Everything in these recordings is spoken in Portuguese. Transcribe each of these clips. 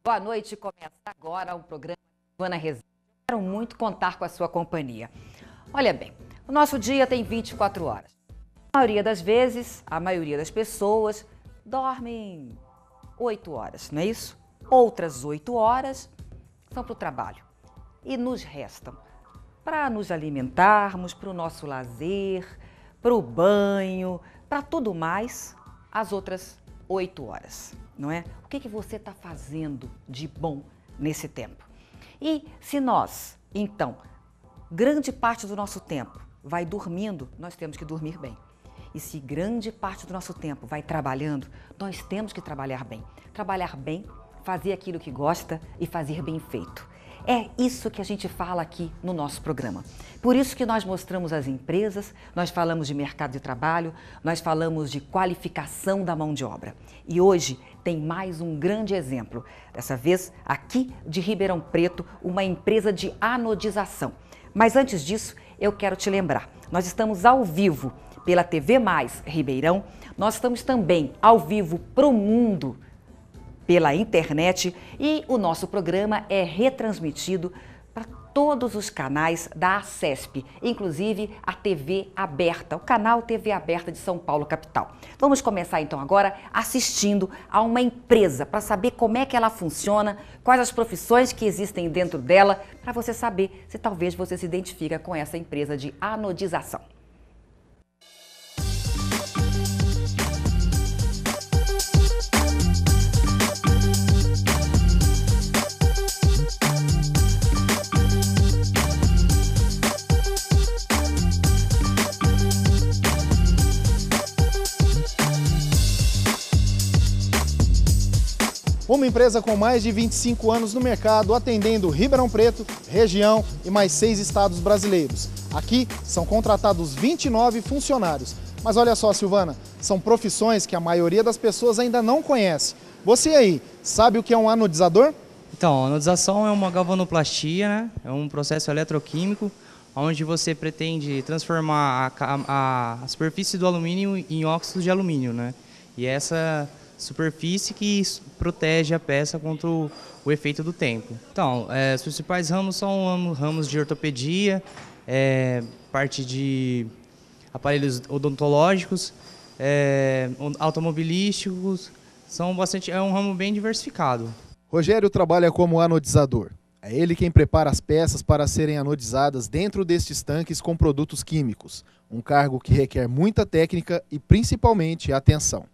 Boa noite, começa agora o programa Silvana Rezende. Quero muito contar com a sua companhia. Olha bem, o nosso dia tem 24 horas. A maioria das vezes, a maioria das pessoas dormem 8 horas, não é isso? Outras 8 horas são para o trabalho e nos restam para nos alimentarmos, para o nosso lazer, para o banho, para tudo mais, as outras 8 horas. Não é? O que você está fazendo de bom nesse tempo? E se nós, então, grande parte do nosso tempo vai dormindo, nós temos que dormir bem. E se grande parte do nosso tempo vai trabalhando, nós temos que trabalhar bem. Trabalhar bem, fazer aquilo que gosta e fazer bem feito. É isso que a gente fala aqui no nosso programa. Por isso que nós mostramos as empresas, nós falamos de mercado de trabalho, nós falamos de qualificação da mão de obra. E hoje tem mais um grande exemplo, dessa vez aqui de Ribeirão Preto, uma empresa de anodização. Mas antes disso, eu quero te lembrar, nós estamos ao vivo pela TV Mais Ribeirão, nós estamos também ao vivo para o mundo, pela internet, e o nosso programa é retransmitido para todos os canais da ACESP, inclusive a TV Aberta, o canal TV Aberta de São Paulo, capital. Vamos começar então agora assistindo a uma empresa para saber como é que ela funciona, quais as profissões que existem dentro dela, para você saber se talvez você se identifica com essa empresa de anodização. Uma empresa com mais de 25 anos no mercado, atendendo Ribeirão Preto, região e mais 6 estados brasileiros. Aqui são contratados 29 funcionários. Mas olha só, Silvana, são profissões que a maioria das pessoas ainda não conhece. Você aí, sabe o que é um anodizador? Então, a anodização é uma galvanoplastia, né? É um processo eletroquímico onde você pretende transformar a superfície do alumínio em óxido de alumínio, né? E essa superfície que protege a peça contra o efeito do tempo. Então, os principais ramos são ramos de ortopedia, parte de aparelhos odontológicos, automobilísticos, é um ramo bem diversificado. Rogério trabalha como anodizador. É ele quem prepara as peças para serem anodizadas dentro destes tanques com produtos químicos. Um cargo que requer muita técnica e principalmente atenção.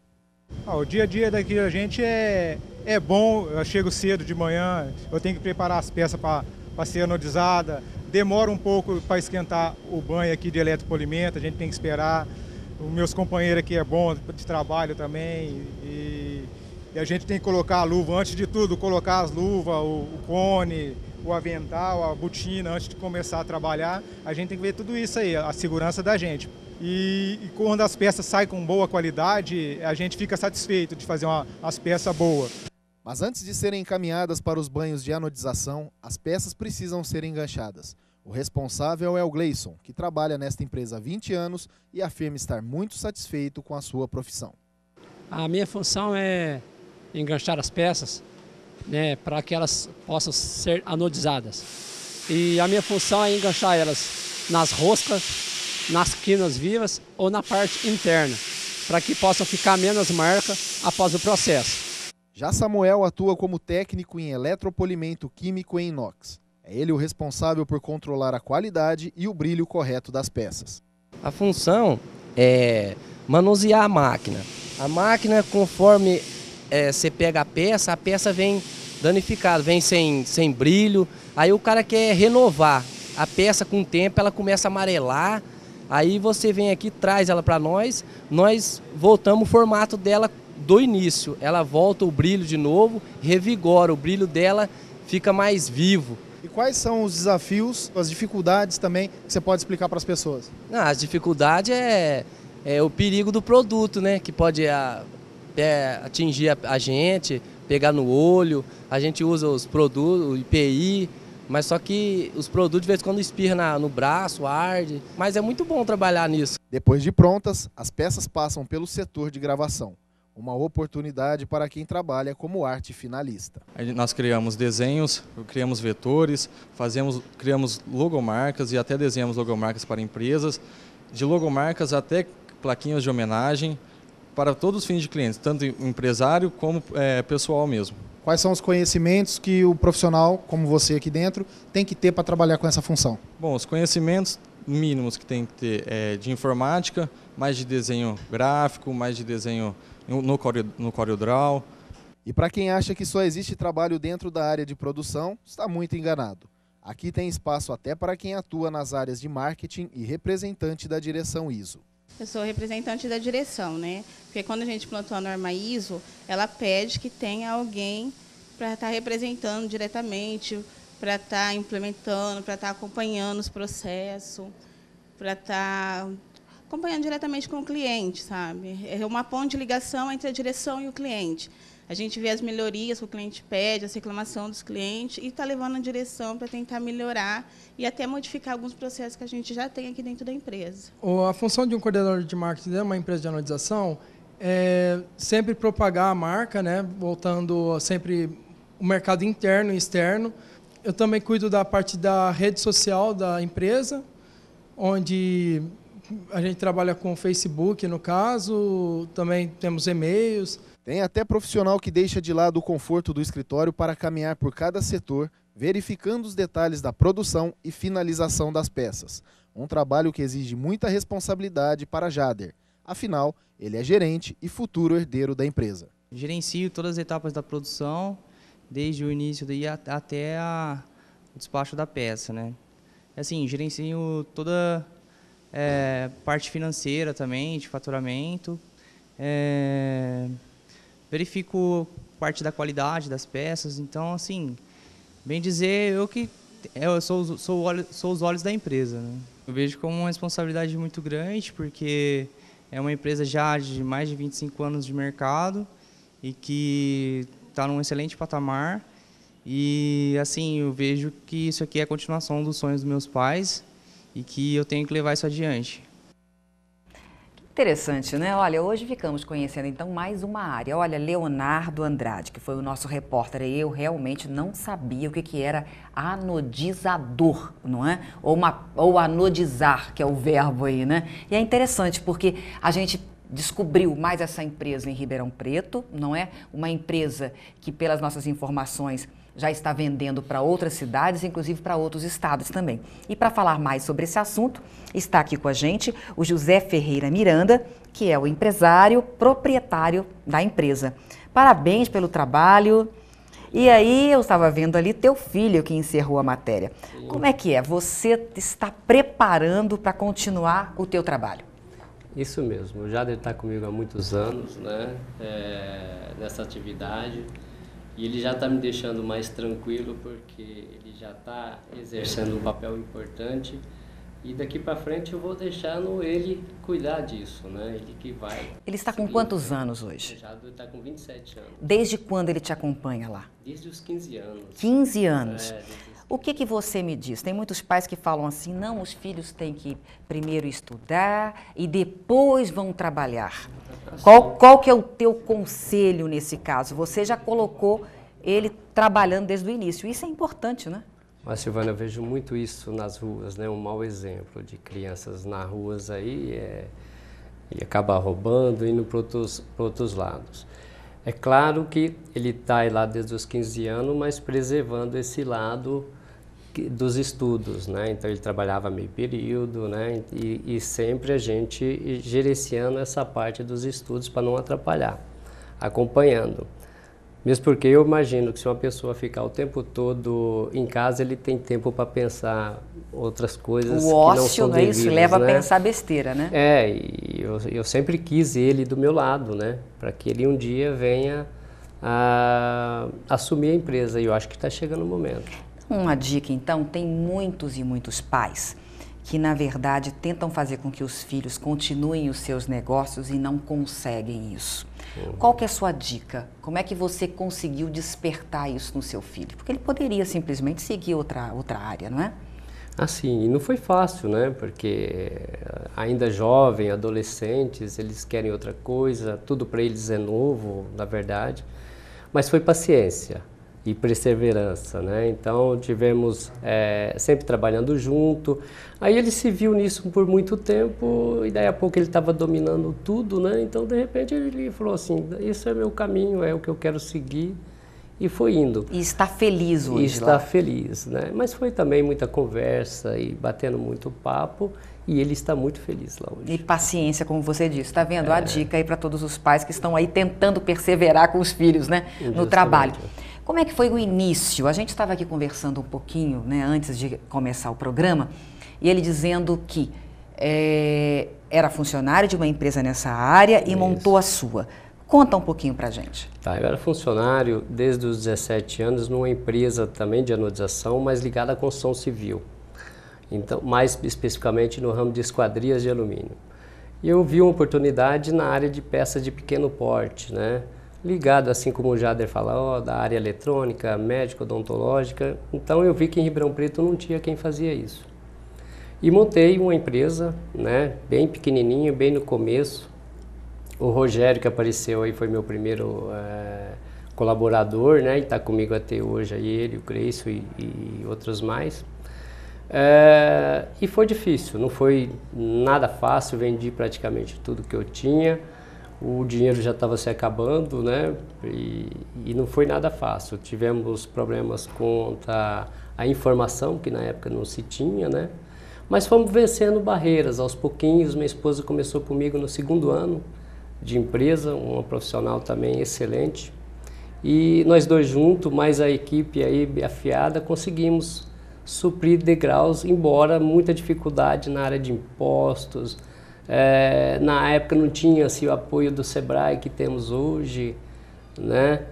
O dia a dia daqui da gente é bom. Eu chego cedo de manhã, eu tenho que preparar as peças para ser anodizada. Demora um pouco para esquentar o banho aqui de eletropolimento, a gente tem que esperar. Os meus companheiros aqui é bom de trabalho também. E a gente tem que colocar a luva, antes de tudo, colocar as luvas, o cone, o avental, a botina, antes de começar a trabalhar. A gente tem que ver tudo isso aí, a segurança da gente. E quando as peças saem com boa qualidade, a gente fica satisfeito de fazer as peças boas. Mas antes de serem encaminhadas para os banhos de anodização, as peças precisam ser enganchadas. O responsável é o Gleison, que trabalha nesta empresa há 20 anos e afirma estar muito satisfeito com a sua profissão. A minha função é enganchar as peças, né, para que elas possam ser anodizadas. E a minha função é enganchar elas nas roscas, nas quinas vivas ou na parte interna, para que possam ficar menos marcas após o processo. Já Samuel atua como técnico em eletropolimento químico em inox. É ele o responsável por controlar a qualidade e o brilho correto das peças. A função é manusear a máquina. A máquina, conforme você pega a peça vem danificada, vem sem brilho. Aí o cara quer renovar a peça com o tempo, ela começa a amarelar. Aí você vem aqui, traz ela para nós voltamos o formato dela do início. Ela volta o brilho de novo, revigora, o brilho dela fica mais vivo. E quais são os desafios, as dificuldades também que você pode explicar para as pessoas? As dificuldades é o perigo do produto, né? Que pode atingir a gente, pegar no olho. A gente usa os produtos, o IPI, mas só que os produtos de vez em quando espirra no braço, arde. Mas é muito bom trabalhar nisso. Depois de prontas, as peças passam pelo setor de gravação. Uma oportunidade para quem trabalha como arte finalista. Nós criamos desenhos, criamos vetores, criamos logomarcas e até desenhamos logomarcas para empresas, de logomarcas até plaquinhas de homenagem para todos os fins de clientes, tanto empresário como pessoal mesmo. Quais são os conhecimentos que o profissional, como você aqui dentro, tem que ter para trabalhar com essa função? Bom, os conhecimentos mínimos que tem que ter de informática, mais de desenho gráfico, mais de desenho no CorelDRAW. E para quem acha que só existe trabalho dentro da área de produção, está muito enganado. Aqui tem espaço até para quem atua nas áreas de marketing e representante da direção ISO. Eu sou representante da direção, né? Porque quando a gente plantou a norma ISO, ela pede que tenha alguém para estar representando diretamente, para estar implementando, para estar acompanhando os processos, para estar acompanhando diretamente com o cliente, sabe? É uma ponte de ligação entre a direção e o cliente. A gente vê as melhorias que o cliente pede, as reclamações dos clientes e está levando a direção para tentar melhorar e até modificar alguns processos que a gente já tem aqui dentro da empresa. A função de um coordenador de marketing de uma empresa de anodização é sempre propagar a marca, né? Voltando sempre o mercado interno e externo. Eu também cuido da parte da rede social da empresa, onde a gente trabalha com o Facebook, no caso, também temos e-mails. Tem até profissional que deixa de lado o conforto do escritório para caminhar por cada setor, verificando os detalhes da produção e finalização das peças. Um trabalho que exige muita responsabilidade para Jader. Afinal, ele é gerente e futuro herdeiro da empresa. Gerencio todas as etapas da produção, desde o início até o despacho da peça, né? Assim, gerencio toda parte financeira também, de faturamento. Verifico parte da qualidade das peças. Então, assim, bem dizer, eu sou os olhos da empresa, né? Eu vejo como uma responsabilidade muito grande, porque é uma empresa já de mais de 25 anos de mercado e que está num excelente patamar. E, assim, eu vejo que isso aqui é a continuação dos sonhos dos meus pais e que eu tenho que levar isso adiante. Interessante, né? Olha, hoje ficamos conhecendo então mais uma área. Olha, Leonardo Andrade, que foi o nosso repórter, e eu realmente não sabia o que era anodizador, não é? Ou anodizar, que é o verbo aí, né? E é interessante porque a gente descobriu mais essa empresa em Ribeirão Preto, não é? Uma empresa que, pelas nossas informações, já está vendendo para outras cidades, inclusive para outros estados também. E para falar mais sobre esse assunto, está aqui com a gente o José Ferreira Miranda, que é o empresário proprietário da empresa. Parabéns pelo trabalho. E aí, eu estava vendo ali teu filho que encerrou a matéria. Como é que é? Você está preparando para continuar o teu trabalho? Isso mesmo. O Jader está comigo há muitos anos, né? Nessa atividade. E ele já está me deixando mais tranquilo porque ele já está exercendo um papel importante e daqui para frente eu vou deixando ele cuidar disso, né? Ele que vai. Ele está com quantos anos hoje? Já está com 27 anos. Desde quando ele te acompanha lá? Desde os 15 anos. 15 anos. O que você me diz? Tem muitos pais que falam assim, não, os filhos têm que primeiro estudar e depois vão trabalhar. Qual que é o teu conselho nesse caso? Você já colocou ele trabalhando desde o início. Isso é importante, né? Mas, Silvana, eu vejo muito isso nas ruas, né? Um mau exemplo de crianças nas ruas aí e acaba roubando, indo para outros lados. É claro que ele está lá desde os 15 anos, mas preservando esse lado dos estudos, né? Então ele trabalhava meio período, né? E sempre a gente gerenciando essa parte dos estudos para não atrapalhar, acompanhando. Mesmo porque eu imagino que se uma pessoa ficar o tempo todo em casa, ele tem tempo para pensar outras coisas o que ócio, não são não é devidas, isso? Leva né? a pensar besteira, né? E eu sempre quis ele do meu lado, né? Para que ele um dia venha a assumir a empresa, e eu acho que está chegando o momento. Uma dica, então, tem muitos e muitos pais que, na verdade, tentam fazer com que os filhos continuem os seus negócios e não conseguem isso. Qual que é a sua dica? Como é que você conseguiu despertar isso no seu filho? Porque ele poderia simplesmente seguir outra área, não é? Assim, e não foi fácil, né? Porque ainda jovem, adolescentes, eles querem outra coisa, tudo para eles é novo, na verdade. Mas foi paciência e perseverança, né? Então tivemos sempre trabalhando junto. Aí ele se viu nisso por muito tempo e daí a pouco ele estava dominando tudo, né? Então de repente ele falou assim, isso é meu caminho, é o que eu quero seguir, e foi indo. E está feliz hoje? E está feliz, né? Mas foi também muita conversa e batendo muito papo, e ele está muito feliz lá hoje. E paciência, como você disse, está vendo? A dica aí para todos os pais que estão aí tentando perseverar com os filhos, né? No trabalho. Como é que foi o início? A gente estava aqui conversando um pouquinho, né, antes de começar o programa, e ele dizendo que era funcionário de uma empresa nessa área e montou a sua. Conta um pouquinho pra gente. Tá, eu era funcionário desde os 17 anos numa empresa também de anodização, mas ligada à construção civil. Então, mais especificamente no ramo de esquadrias de alumínio. E eu vi uma oportunidade na área de peças de pequeno porte, né? Ligado, assim como o Jader fala, da área eletrônica, médica, odontológica. Então eu vi que em Ribeirão Preto não tinha quem fazia isso. E montei uma empresa, né, bem pequenininha, bem no começo. O Rogério, que apareceu aí, foi meu primeiro colaborador, né, e está comigo até hoje, aí ele, o Greicio e outros mais. E foi difícil, não foi nada fácil, vendi praticamente tudo que eu tinha. O dinheiro já estava se acabando, né? E não foi nada fácil. Tivemos problemas quanto à informação, que na época não se tinha, né? Mas fomos vencendo barreiras. Aos pouquinhos, minha esposa começou comigo no 2º ano de empresa, uma profissional também excelente. E nós dois juntos, mais a equipe aí afiada, conseguimos suprir degraus, embora muita dificuldade na área de impostos. Na época não tinha assim, o apoio do Sebrae que temos hoje, né?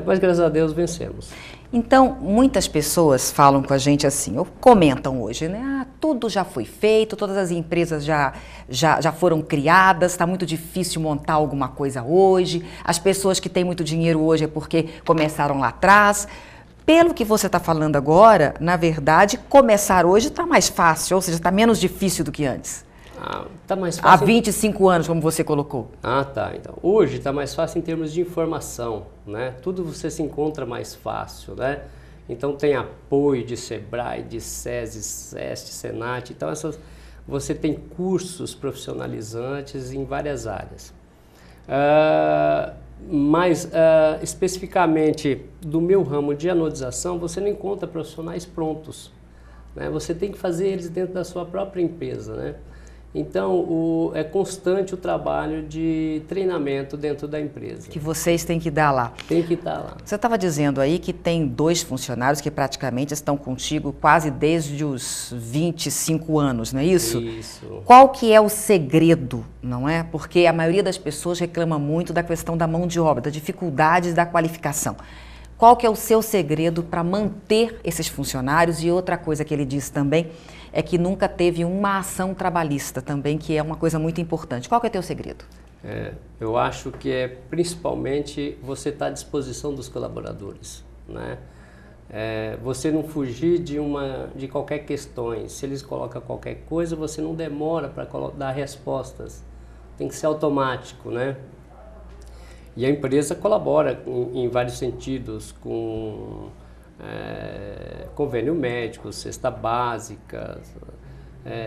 Mas graças a Deus vencemos. Então, muitas pessoas falam com a gente assim, ou comentam hoje, né? Tudo já foi feito, todas as empresas já foram criadas, está muito difícil montar alguma coisa hoje. As pessoas que têm muito dinheiro hoje é porque começaram lá atrás. Pelo que você está falando agora, na verdade, começar hoje está mais fácil, ou seja, está menos difícil do que antes. Tá mais fácil. Há 25 anos, como você colocou. Tá. Então, hoje está mais fácil em termos de informação, né? Tudo você se encontra mais fácil, né? Então, tem apoio de Sebrae, de SESI, SEST, Senat. Então, você tem cursos profissionalizantes em várias áreas. Mas, especificamente do meu ramo de anodização, você não encontra profissionais prontos, né? Você tem que fazer eles dentro da sua própria empresa, né? Então, é constante o trabalho de treinamento dentro da empresa. Que vocês têm que dar lá. Tem que estar lá. Você estava dizendo aí que tem 2 funcionários que praticamente estão contigo quase desde os 25 anos, não é isso? Isso. Qual que é o segredo, não é? Porque a maioria das pessoas reclama muito da questão da mão de obra, das dificuldades da qualificação. Qual que é o seu segredo para manter esses funcionários? E outra coisa que ele disse também é que nunca teve uma ação trabalhista também, que é uma coisa muito importante. Qual que é o teu segredo? Eu acho que é principalmente você estar à disposição dos colaboradores, né? Você não fugir de qualquer questão. Se eles colocam qualquer coisa, você não demora para dar respostas. Tem que ser automático, né? E a empresa colabora em vários sentidos, com convênio médico, cesta básica,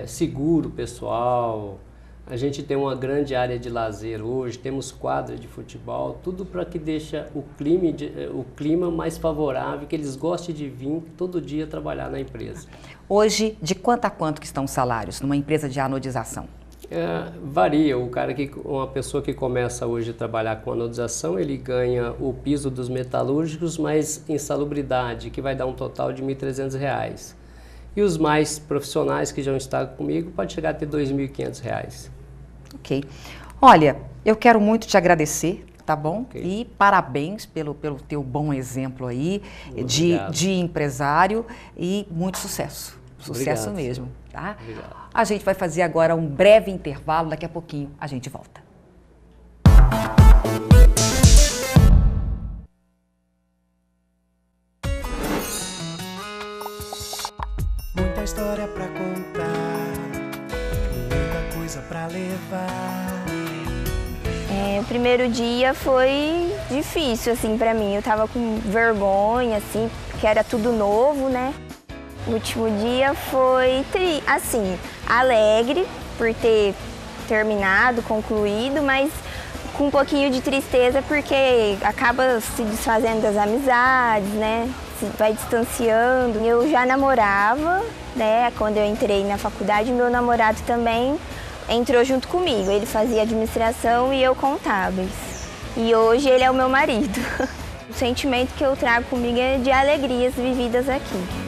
seguro pessoal. A gente tem uma grande área de lazer hoje, temos quadra de futebol, tudo para que deixe o clima mais favorável, que eles gostem de vir todo dia trabalhar na empresa. Hoje, de quanto a quanto que estão os salários numa empresa de anodização? Varia. Uma pessoa que começa hoje a trabalhar com anodização, ele ganha o piso dos metalúrgicos mais insalubridade, que vai dar um total de R$ 1.300. E os mais profissionais que já estão comigo pode chegar a ter R$ 2.500. Ok. Olha, eu quero muito te agradecer, tá bom? Okay. E parabéns pelo teu bom exemplo aí de empresário e muito sucesso. Sucesso Obrigado, mesmo, tá? Obrigado. A gente vai fazer agora um breve intervalo, daqui a pouquinho a gente volta. Muita história pra contar, muita coisa pra levar. O primeiro dia foi difícil, assim, pra mim. Eu tava com vergonha, assim, porque era tudo novo, né? O último dia foi, assim, alegre por ter terminado, concluído, mas com um pouquinho de tristeza porque acaba se desfazendo das amizades, né? Se vai distanciando. Eu já namorava, né? Quando eu entrei na faculdade, meu namorado também entrou junto comigo. Ele fazia administração e eu contábeis. E hoje ele é o meu marido. O sentimento que eu trago comigo é de alegrias vividas aqui.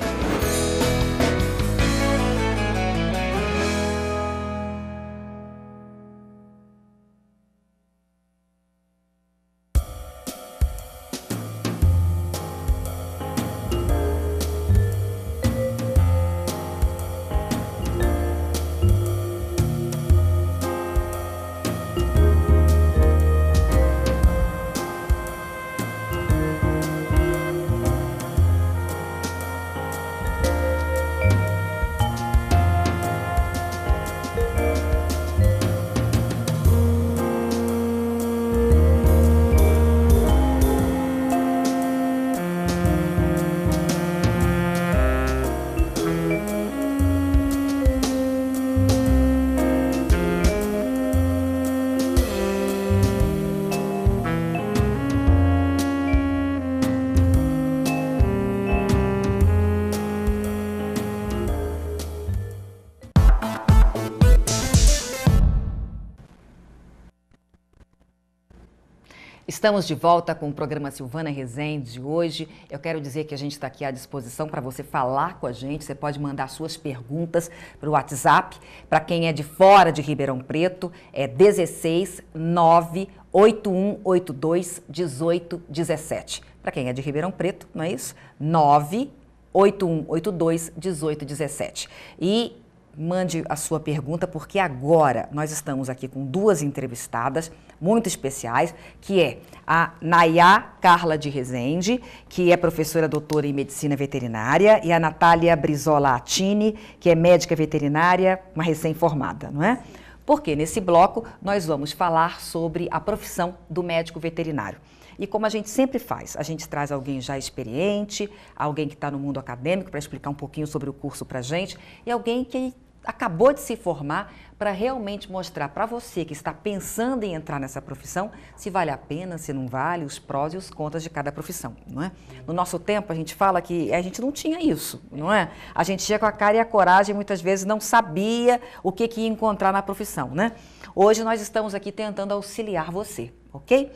Estamos de volta com o programa Silvana Rezende de hoje. Eu quero dizer que a gente está aqui à disposição para você falar com a gente. Você pode mandar suas perguntas para o WhatsApp. Para quem é de fora de Ribeirão Preto, é 16 98182 1817. Para quem é de Ribeirão Preto, não é isso? 98182 1817. E mande a sua pergunta, porque agora nós estamos aqui com duas entrevistadas muito especiais, que é a Nayá Carla de Rezende, que é professora doutora em medicina veterinária, e a Natália Brizola Attini, que é médica veterinária, uma recém-formada, não é? Porque nesse bloco nós vamos falar sobre a profissão do médico veterinário. E como a gente sempre faz, a gente traz alguém já experiente, alguém que está no mundo acadêmico para explicar um pouquinho sobre o curso para a gente, e alguém que acabou de se formar para realmente mostrar para você que está pensando em entrar nessa profissão se vale a pena, se não vale, os prós e os contras de cada profissão, não é? No nosso tempo, a gente fala que a gente não tinha isso, não é? A gente ia com a cara e a coragem, muitas vezes não sabia o que ia encontrar na profissão, né? Hoje nós estamos aqui tentando auxiliar você, ok?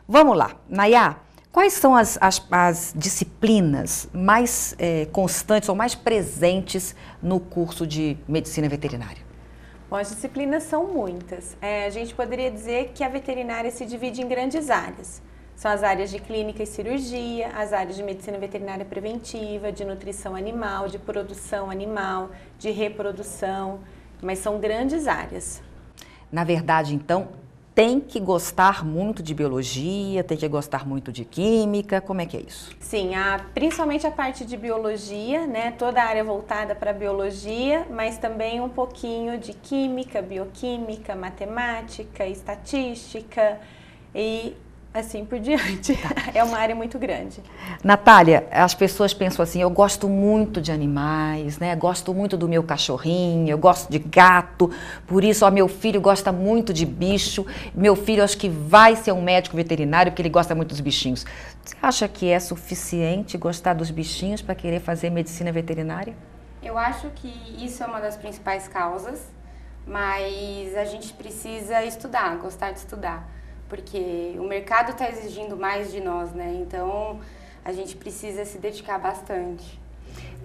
Vamos lá, Nayá. Quais são as disciplinas mais constantes ou mais presentes no curso de medicina veterinária? Bom, as disciplinas são muitas. A gente poderia dizer que a veterinária se divide em grandes áreas. São as áreas de clínica e cirurgia, as áreas de medicina veterinária preventiva, de nutrição animal, de produção animal, de reprodução, mas são grandes áreas. Na verdade, então, tem que gostar muito de biologia, tem que gostar muito de química, como é que é isso? Sim, principalmente a parte de biologia, né? Toda a área voltada para a biologia, mas também um pouquinho de química, bioquímica, matemática, estatística e assim por diante. É uma área muito grande. Natália, as pessoas pensam assim, eu gosto muito de animais, né? Gosto muito do meu cachorrinho, eu gosto de gato, por isso, ó, meu filho gosta muito de bicho, meu filho acho que vai ser um médico veterinário porque ele gosta muito dos bichinhos. Você acha que é suficiente gostar dos bichinhos para querer fazer medicina veterinária? Eu acho que isso é uma das principais causas, mas a gente precisa estudar, gostar de estudar, porque o mercado está exigindo mais de nós, né? Então, a gente precisa se dedicar bastante.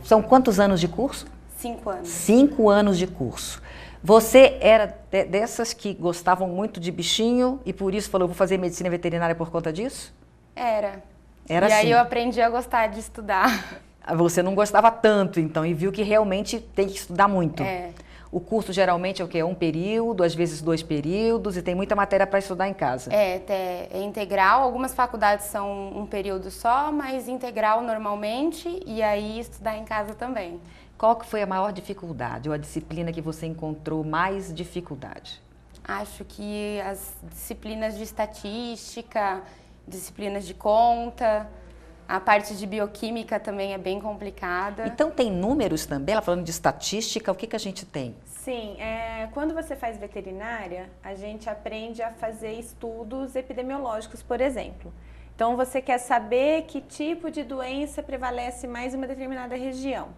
São quantos anos de curso? 5 anos. 5 anos de curso. Você era dessas que gostavam muito de bichinho e por isso falou, vou fazer medicina veterinária por conta disso? Era. Era e assim. aí eu aprendi a gostar de estudar. Você não gostava tanto, então, e viu que realmente tem que estudar muito. É. O curso geralmente é o quê? 1 período, às vezes 2 períodos, e tem muita matéria para estudar em casa. É integral. Algumas faculdades são 1 período só, mas integral normalmente, e aí estudar em casa também. Qual que foi a maior dificuldade, ou a disciplina que você encontrou mais dificuldade? Acho que as disciplinas de estatística, disciplinas de conta, a parte de bioquímica também é bem complicada. Então tem números também? Ela falando de estatística, o que a gente tem? Sim, quando você faz veterinária, a gente aprende a fazer estudos epidemiológicos, por exemplo. Então você quer saber que tipo de doença prevalece mais em uma determinada região.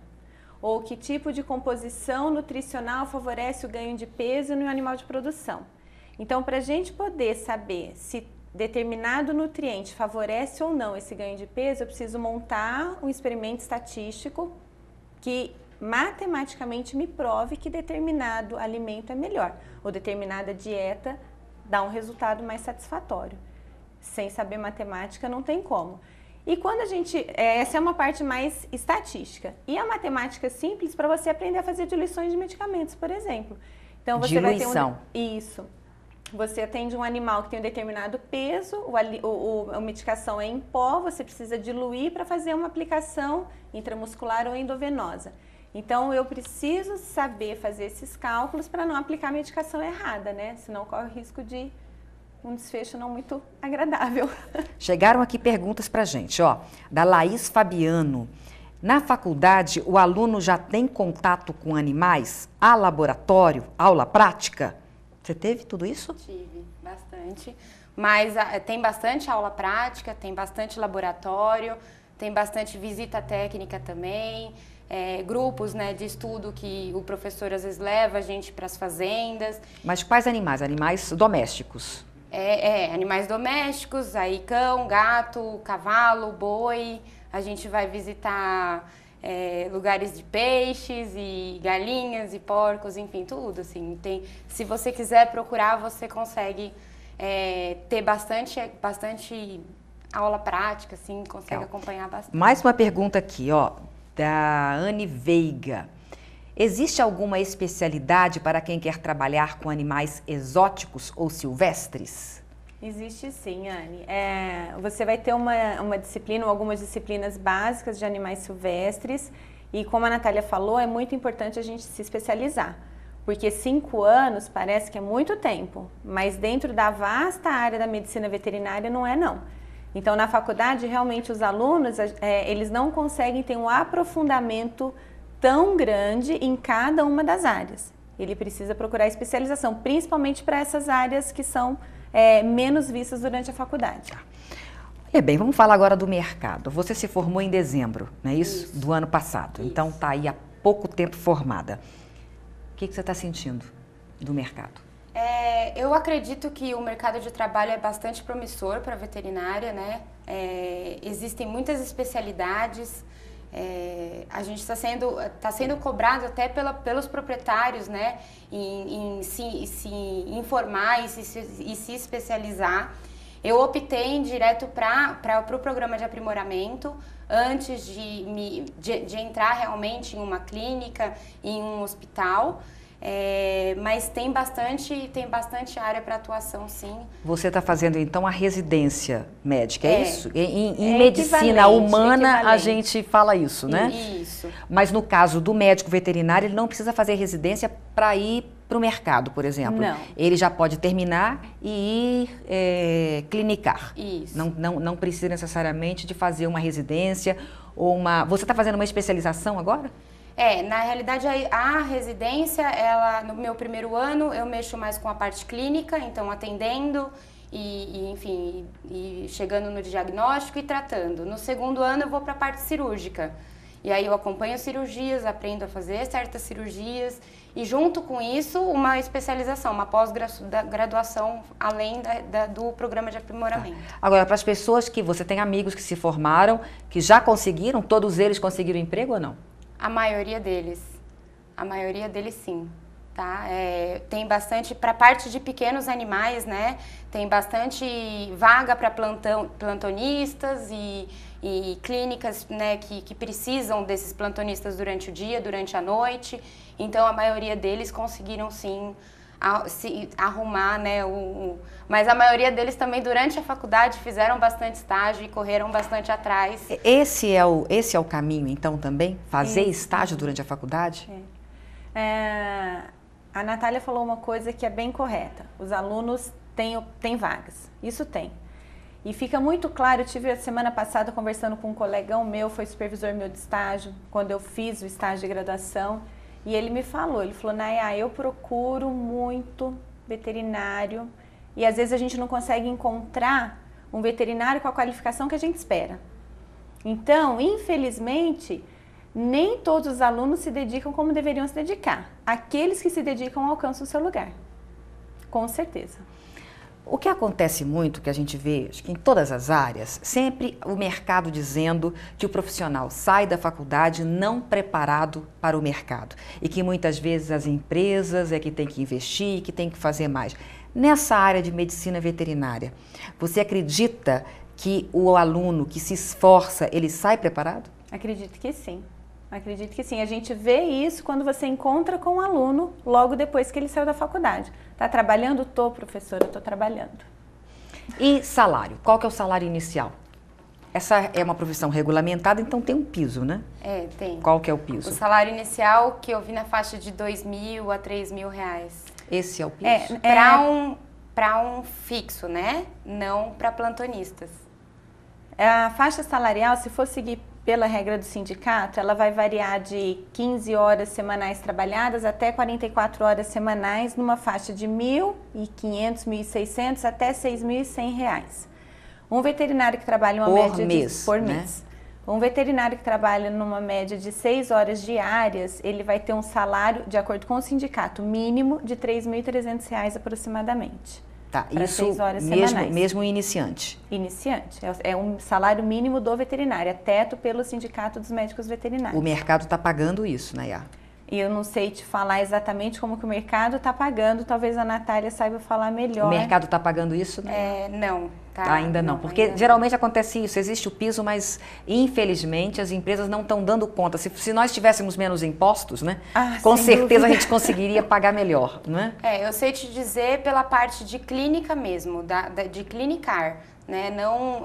Ou que tipo de composição nutricional favorece o ganho de peso no animal de produção. Então, para a gente poder saber se determinado nutriente favorece ou não esse ganho de peso, eu preciso montar um experimento estatístico que matematicamente me prove que determinado alimento é melhor, ou determinada dieta dá um resultado mais satisfatório. Sem saber matemática não tem como. E quando a gente, essa é uma parte mais estatística. E a matemática simples para você aprender a fazer diluições de medicamentos, por exemplo. Então você diluição. vai ter isso. Você atende um animal que tem um determinado peso, a medicação é em pó, você precisa diluir para fazer uma aplicação intramuscular ou endovenosa. Então eu preciso saber fazer esses cálculos para não aplicar a medicação errada, né? Senão corre o risco de um desfecho não muito agradável. Chegaram aqui perguntas pra gente, ó, da Laís Fabiano. Na faculdade, o aluno já tem contato com animais? Há laboratório? Aula prática? Você teve tudo isso? Tive, bastante. Mas tem bastante aula prática, tem bastante laboratório, tem bastante visita técnica também, grupos, né, de estudo que o professor às vezes leva a gente para as fazendas. Mas quais animais? Animais domésticos? Animais domésticos, aí cão, gato, cavalo, boi. A gente vai visitar lugares de peixes e galinhas e porcos, enfim, tudo. Assim. Se você quiser procurar, você consegue ter bastante aula prática, assim, consegue acompanhar bastante. Mais uma pergunta aqui, ó, da Anne Veiga. Existe alguma especialidade para quem quer trabalhar com animais exóticos ou silvestres? Existe sim, Anne. Você vai ter uma disciplina ou algumas disciplinas básicas de animais silvestres e, como a Natália falou, é muito importante a gente se especializar, porque 5 anos parece que é muito tempo, mas dentro da vasta área da medicina veterinária não é não. Então, na faculdade, realmente os alunos, eles não conseguem ter um aprofundamento tão grande em cada uma das áreas. Ele precisa procurar especialização, principalmente para essas áreas que são menos vistas durante a faculdade. Bem, vamos falar agora do mercado. Você se formou em dezembro, não é isso? Do ano passado. Isso. Então está aí há pouco tempo formada. O que você está sentindo do mercado? Eu acredito que o mercado de trabalho é bastante promissor para a veterinária, né? Existem muitas especialidades. A gente está sendo cobrado até pelos proprietários, né, em se informar e se especializar. Eu optei em direto para o programa de aprimoramento antes de entrar realmente em uma clínica, em um hospital. Mas tem bastante área para atuação, sim. Você está fazendo, então, a residência médica, é isso? Em medicina humana, a gente fala isso, né? Isso. Mas no caso do médico veterinário, ele não precisa fazer residência para ir para o mercado, por exemplo. Não. Ele já pode terminar e ir clinicar. Isso. Não precisa necessariamente de fazer uma residência ou uma... Você está fazendo uma especialização agora? Na realidade, a residência, no meu primeiro ano, eu mexo mais com a parte clínica, então atendendo e chegando no diagnóstico e tratando. No segundo ano, eu vou para a parte cirúrgica. E aí eu acompanho cirurgias, aprendo a fazer certas cirurgias e junto com isso uma especialização, uma pós-graduação além do programa de aprimoramento. Agora, para as pessoas que você tem amigos que se formaram, que já conseguiram, todos eles conseguiram emprego ou não? A maioria deles sim. Tá? Tem bastante, para a parte de pequenos animais, né? Tem bastante vaga para plantonistas e clínicas, né, que precisam desses plantonistas durante o dia, durante a noite. Então, a maioria deles conseguiram, sim, se arrumar, né? Mas a maioria deles também, durante a faculdade, fizeram bastante estágio e correram bastante atrás. Esse é o caminho, então, também? Fazer estágio durante a faculdade? A Natália falou uma coisa que é bem correta. Os alunos têm vagas. Isso tem. E fica muito claro, eu tive a semana passada conversando com um colegão meu, foi supervisor meu de estágio, quando eu fiz o estágio de graduação, e ele falou, Naya, eu procuro muito veterinário, e às vezes a gente não consegue encontrar um veterinário com a qualificação que a gente espera. Então, infelizmente, nem todos os alunos se dedicam como deveriam se dedicar. Aqueles que se dedicam alcançam o seu lugar, com certeza. O que acontece muito, que a gente vê, acho que em todas as áreas, sempre o mercado dizendo que o profissional sai da faculdade não preparado para o mercado e que muitas vezes as empresas é que tem que investir, que tem que fazer mais. Nessa área de medicina veterinária, você acredita que o aluno que se esforça, ele sai preparado? Acredito que sim. Acredito que sim. A gente vê isso quando você encontra com o aluno logo depois que ele saiu da faculdade. Está trabalhando? Tô, professora, estou trabalhando. E salário? Qual que é o salário inicial? Essa é uma profissão regulamentada, então tem um piso, né? Tem. Qual que é o piso? O salário inicial que eu vi na faixa de R$2.000 a R$3.000. Esse é o piso? Para um fixo, né? Não para plantonistas. A faixa salarial, se for seguir pela regra do sindicato, ela vai variar de 15 horas semanais trabalhadas até 44 horas semanais, numa faixa de R$1.500, R$1.600 até R$6.100. Um veterinário que trabalha uma média por mês. Um veterinário que trabalha numa média de 6 horas diárias, ele vai ter um salário, de acordo com o sindicato, mínimo de R$3.300 aproximadamente. Tá, isso mesmo iniciante? Iniciante. É um salário mínimo do veterinário, é teto pelo Sindicato dos Médicos Veterinários. O mercado está pagando isso, né, Yá? E eu não sei te falar exatamente como que o mercado está pagando, talvez a Natália saiba falar melhor. O mercado está pagando isso, né? Não. Tá, ainda não, porque geralmente acontece isso, existe o piso, mas infelizmente as empresas não estão dando conta. Se nós tivéssemos menos impostos, né, com certeza a gente conseguiria pagar melhor, né? Eu sei te dizer pela parte de clínica mesmo, de clinicar, né, não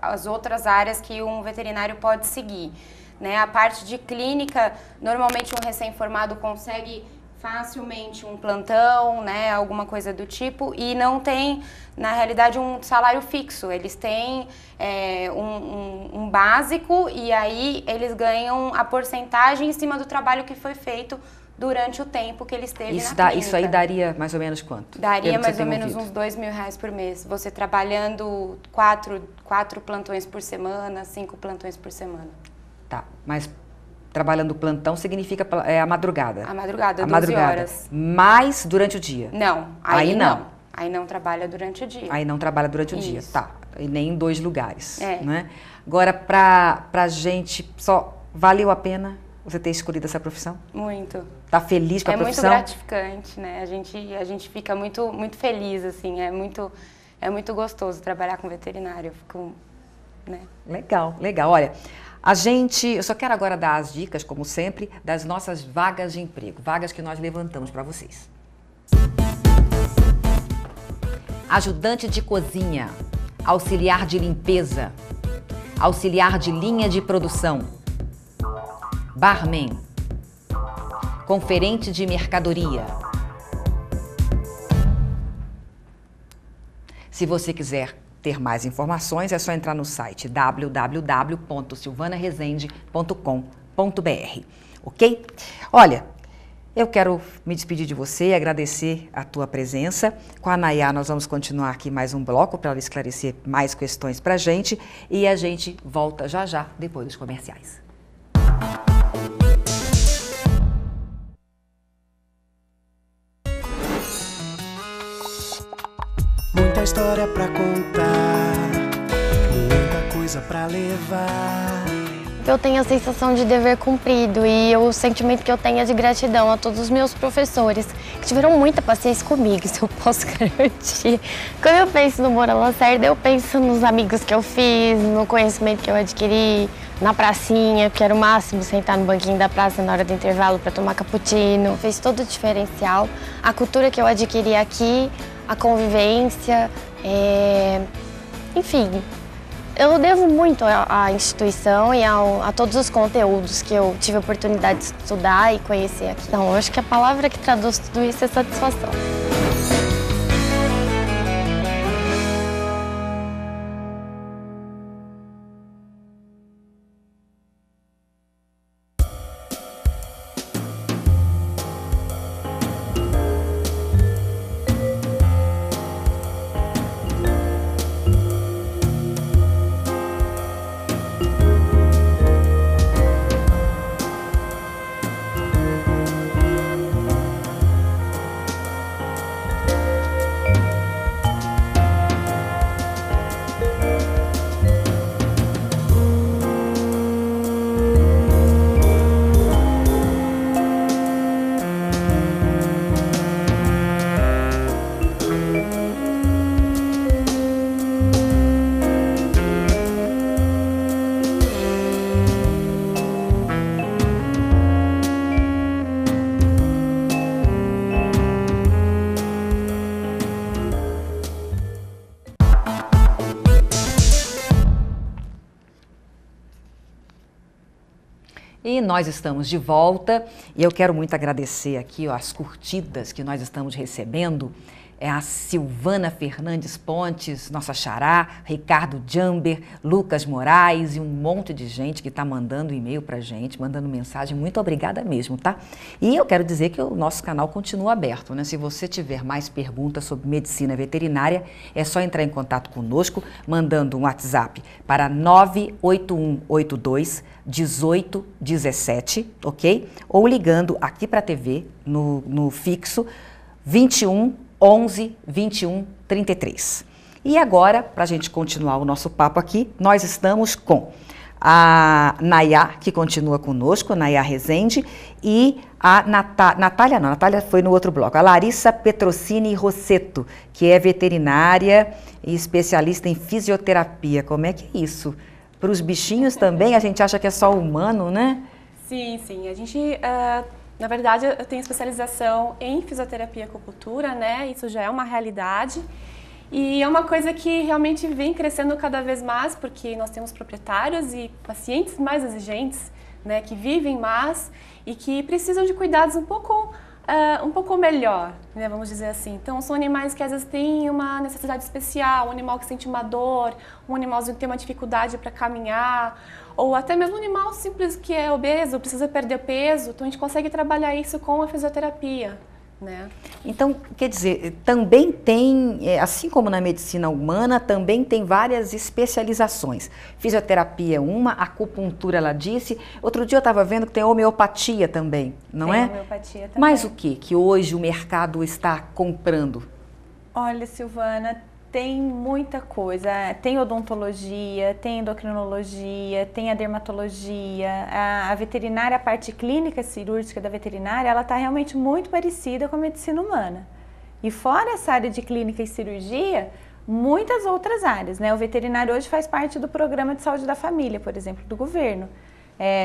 as outras áreas que um veterinário pode seguir. Né? A parte de clínica, normalmente um recém-formado consegue facilmente um plantão, né, alguma coisa do tipo, e não tem, na realidade, um salário fixo. Eles têm um básico e aí eles ganham a porcentagem em cima do trabalho que foi feito durante o tempo que ele esteve na clínica. Isso aí daria mais ou menos quanto? Daria mais ou menos uns R$2.000 por mês. Você trabalhando 4 plantões por semana, 5 plantões por semana. Tá, mas trabalhando plantão significa a madrugada. A madrugada, 12 horas. Mas durante o dia? Não, aí não. Aí não trabalha durante o dia. Aí não trabalha durante o dia, tá. E nem em 2 lugares, né? Agora, pra gente, só valeu a pena você ter escolhido essa profissão? Muito. Tá feliz com a profissão? É muito gratificante, né? A gente fica muito, muito feliz, assim, é muito gostoso trabalhar com veterinário. Eu fico, né? Legal. Olha, eu só quero agora dar as dicas, como sempre, das nossas vagas de emprego, vagas que nós levantamos para vocês. Ajudante de cozinha, auxiliar de limpeza, auxiliar de linha de produção, barman, conferente de mercadoria. Se você quiser ter mais informações, é só entrar no site www.silvanaresende.com.br, ok? Olha, eu quero me despedir de você e agradecer a tua presença. Com a Nayá, nós vamos continuar aqui mais um bloco para ela esclarecer mais questões para a gente e a gente volta já depois dos comerciais. Muita história pra contar, muita coisa pra levar. Eu tenho a sensação de dever cumprido e o sentimento que eu tenho é de gratidão a todos os meus professores, que tiveram muita paciência comigo, isso eu posso garantir. Quando eu penso no Moura Lacerda, eu penso nos amigos que eu fiz, no conhecimento que eu adquiri, na pracinha, que era o máximo sentar no banquinho da praça na hora do intervalo para tomar cappuccino. Fez todo o diferencial. A cultura que eu adquiri aqui, a convivência, enfim. Eu devo muito à instituição e a todos os conteúdos que eu tive a oportunidade de estudar e conhecer aqui. Então, eu acho que a palavra que traduz tudo isso é satisfação. E nós estamos de volta e eu quero muito agradecer aqui as curtidas que nós estamos recebendo. É a Silvana Fernandes Pontes, nossa xará, Ricardo Jamber, Lucas Moraes e um monte de gente que está mandando e-mail para a gente, mandando mensagem. Muito obrigada mesmo, tá? E eu quero dizer que o nosso canal continua aberto, né? Se você tiver mais perguntas sobre medicina veterinária, é só entrar em contato conosco, mandando um WhatsApp para 98182 1817, ok? Ou ligando aqui para a TV, no fixo, 21 11 21 33. E agora, para a gente continuar o nosso papo aqui, nós estamos com a Nayá, que continua conosco, Nayá Rezende, e a Natália foi no outro bloco, a Larissa Petrocini Rosseto, que é veterinária e especialista em fisioterapia. Como é que é isso? Para os bichinhos também, a gente acha que é só humano, né? Sim, sim. A gente... Na verdade, eu tenho especialização em fisioterapia e acupuntura, né? Isso já é uma realidade. E é uma coisa que realmente vem crescendo cada vez mais, porque nós temos proprietários e pacientes mais exigentes, né? Que vivem mais e que precisam de cuidados um pouco melhor, né? Vamos dizer assim. Então, são animais que às vezes têm uma necessidade especial, um animal que sente uma dor, um animalzinho que tem uma dificuldade para caminhar, ou até mesmo um animal simples que é obeso, precisa perder peso, então a gente consegue trabalhar isso com a fisioterapia, né? Então, quer dizer, também tem, assim como na medicina humana, também tem várias especializações. Fisioterapia é uma, acupuntura, ela disse. Outro dia eu estava vendo que tem homeopatia também, não é? Tem homeopatia também. Mas o que hoje o mercado está comprando? Olha, Silvana, tem muita coisa. Tem odontologia, tem endocrinologia, tem a dermatologia. A veterinária, a parte clínica cirúrgica da veterinária, ela está realmente muito parecida com a medicina humana. E fora essa área de clínica e cirurgia, muitas outras áreas, né? O veterinário hoje faz parte do programa de saúde da família, por exemplo, do governo.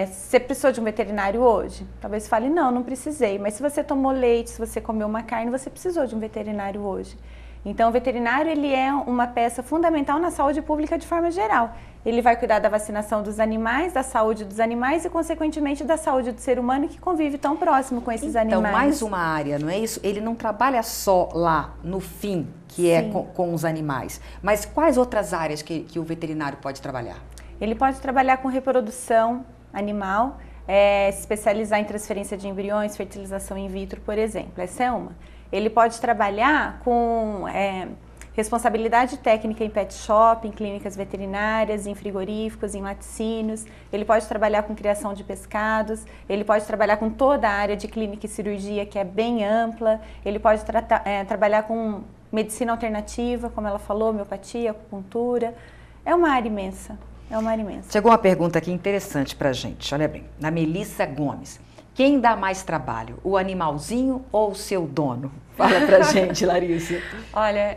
Você precisou de um veterinário hoje? Talvez você fale, não precisei. Mas se você tomou leite, se você comeu uma carne, você precisou de um veterinário hoje. Então, o veterinário, ele é uma peça fundamental na saúde pública de forma geral. Ele vai cuidar da vacinação dos animais, da saúde dos animais e, consequentemente, da saúde do ser humano que convive tão próximo com esses animais. Então, mais uma área, não é isso? Ele não trabalha só lá no fim, que é com os animais. Mas quais outras áreas que o veterinário pode trabalhar? Ele pode trabalhar com reprodução animal, se especializar em transferência de embriões, fertilização in vitro, por exemplo. Essa é uma. Ele pode trabalhar com responsabilidade técnica em pet shop, em clínicas veterinárias, em frigoríficos, em laticínios. Ele pode trabalhar com criação de pescados, ele pode trabalhar com toda a área de clínica e cirurgia, que é bem ampla. Ele pode trabalhar com medicina alternativa, como ela falou, homeopatia, acupuntura. É uma área imensa, é uma área imensa. Chegou uma pergunta aqui interessante pra gente, olha bem, da Melissa Gomes. Quem dá mais trabalho, o animalzinho ou o seu dono? Fala pra gente, Larissa. Olha,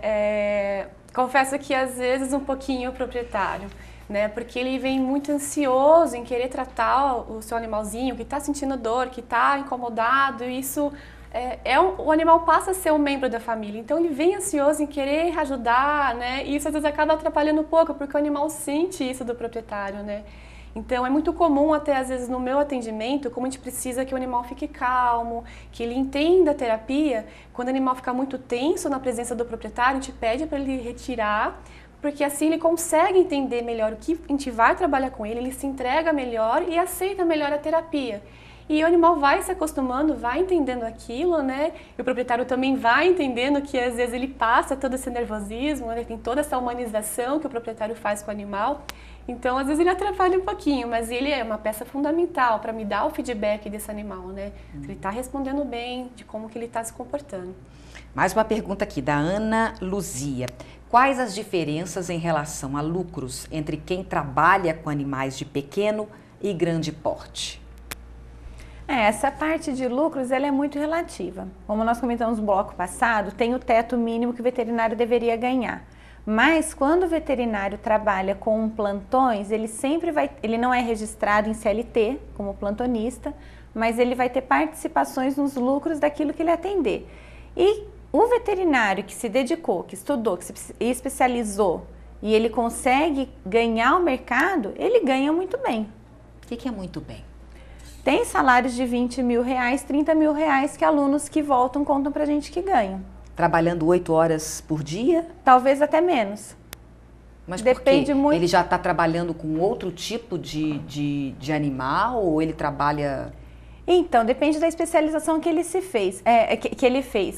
confesso que às vezes um pouquinho o proprietário, né? Porque ele vem muito ansioso em querer tratar o seu animalzinho que está sentindo dor, que está incomodado, e isso o animal passa a ser um membro da família, então ele vem ansioso em querer ajudar, né? E isso às vezes acaba atrapalhando um pouco, porque o animal sente isso do proprietário, né? Então é muito comum até às vezes no meu atendimento, como a gente precisa que o animal fique calmo, que ele entenda a terapia, quando o animal fica muito tenso na presença do proprietário, a gente pede para ele retirar, porque assim ele consegue entender melhor o que a gente vai trabalhar com ele se entrega melhor e aceita melhor a terapia. E o animal vai se acostumando, vai entendendo aquilo, né? E o proprietário também vai entendendo que às vezes ele passa todo esse nervosismo, né? Tem toda essa humanização que o proprietário faz com o animal. Então, às vezes ele atrapalha um pouquinho, mas ele é uma peça fundamental para me dar o feedback desse animal, né? Se ele está respondendo bem, de como que ele está se comportando. Mais uma pergunta aqui, da Ana Luzia. Quais as diferenças em relação a lucros entre quem trabalha com animais de pequeno e grande porte? Essa parte de lucros ela é muito relativa. Como nós comentamos no bloco passado, tem o teto mínimo que o veterinário deveria ganhar. Mas quando o veterinário trabalha com plantões, ele não é registrado em CLT como plantonista, mas ele vai ter participações nos lucros daquilo que ele atender. E o veterinário que se dedicou, que estudou, que se especializou e ele consegue ganhar o mercado, ele ganha muito bem. O que é muito bem? Tem salários de R$20 mil, R$30 mil que alunos que voltam contam pra gente que ganham. Trabalhando 8 horas por dia? Talvez até menos. Mas depende muito. Ele já está trabalhando com outro tipo de animal ou ele trabalha... Então, depende da especialização que ele fez.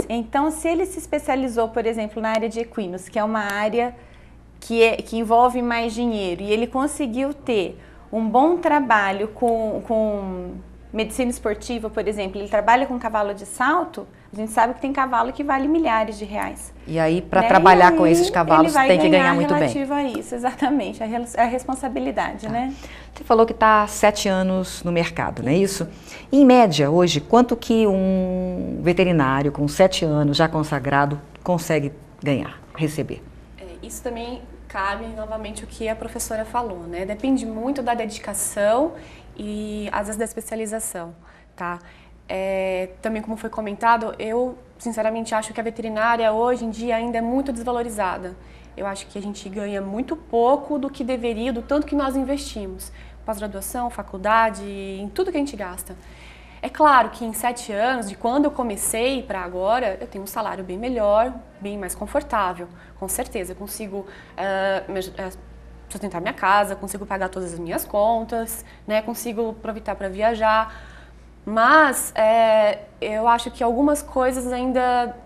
Então, se ele se especializou, por exemplo, na área de equinos, que é uma área que envolve mais dinheiro, e ele conseguiu ter um bom trabalho com medicina esportiva, por exemplo, ele trabalha com cavalo de salto, a gente sabe que tem cavalo que vale milhares de reais. E aí, para trabalhar com esses cavalos, tem que ganhar muito bem. Relativo a isso, exatamente, a responsabilidade, né? Você falou que está há 7 anos no mercado, não é isso? Em média, hoje, quanto que um veterinário com 7 anos já consagrado consegue ganhar, receber? Isso também cabe, novamente, o que a professora falou, né? Depende muito da dedicação e, às vezes, da especialização, tá? Também, como foi comentado, eu, sinceramente, acho que a veterinária, hoje em dia, ainda é muito desvalorizada. Eu acho que a gente ganha muito pouco do que deveria, do tanto que nós investimos. Pós-graduação, faculdade, em tudo que a gente gasta. É claro que em 7 anos, de quando eu comecei para agora, eu tenho um salário bem melhor, bem mais confortável. Com certeza, eu consigo sustentar minha casa, consigo pagar todas as minhas contas, né? Consigo aproveitar para viajar. Mas eu acho que algumas coisas ainda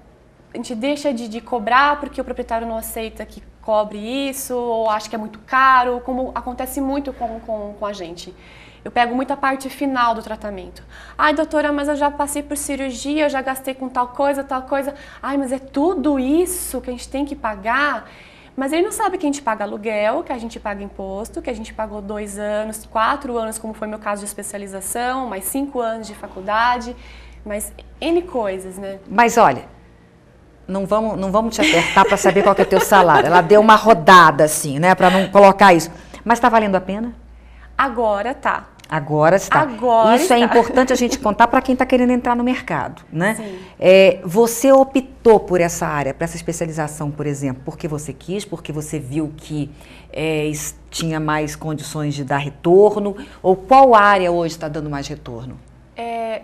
a gente deixa de cobrar porque o proprietário não aceita que cobre isso, ou acha que é muito caro, como acontece muito com a gente. Eu pego muito a parte final do tratamento. Ai, doutora, mas eu já passei por cirurgia, eu já gastei com tal coisa, tal coisa. Ai, mas é tudo isso que a gente tem que pagar? Mas ele não sabe que a gente paga aluguel, que a gente paga imposto, que a gente pagou 2 anos, 4 anos, como foi meu caso de especialização, mais 5 anos de faculdade, mas N coisas, né? Mas olha, não vamos te apertar para saber qual que é o teu salário. Ela deu uma rodada assim, né, para não colocar isso. Mas está valendo a pena? Agora tá. Agora está. Isso é importante a gente contar para quem está querendo entrar no mercado, né? Sim. Você optou por essa área, por essa especialização, por exemplo, porque você quis, porque você viu que tinha mais condições de dar retorno, ou qual área hoje está dando mais retorno?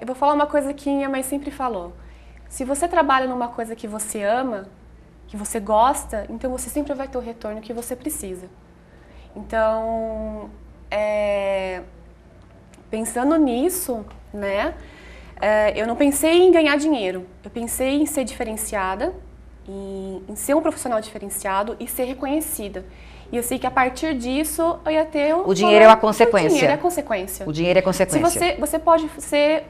Eu vou falar uma coisa que minha mãe sempre falou. Se você trabalha numa coisa que você ama, que você gosta, então você sempre vai ter o retorno que você precisa. Então, pensando nisso, né, eu não pensei em ganhar dinheiro, eu pensei em ser diferenciada, em ser um profissional diferenciado e ser reconhecida. E eu sei que a partir disso eu ia ter o dinheiro é a consequência. O dinheiro é a consequência. O dinheiro é consequência. Se você pode ser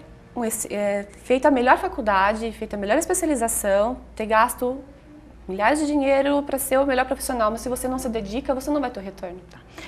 feita a melhor faculdade, feita a melhor especialização, ter gasto milhares de dinheiro para ser o melhor profissional, mas se você não se dedica, você não vai ter o retorno.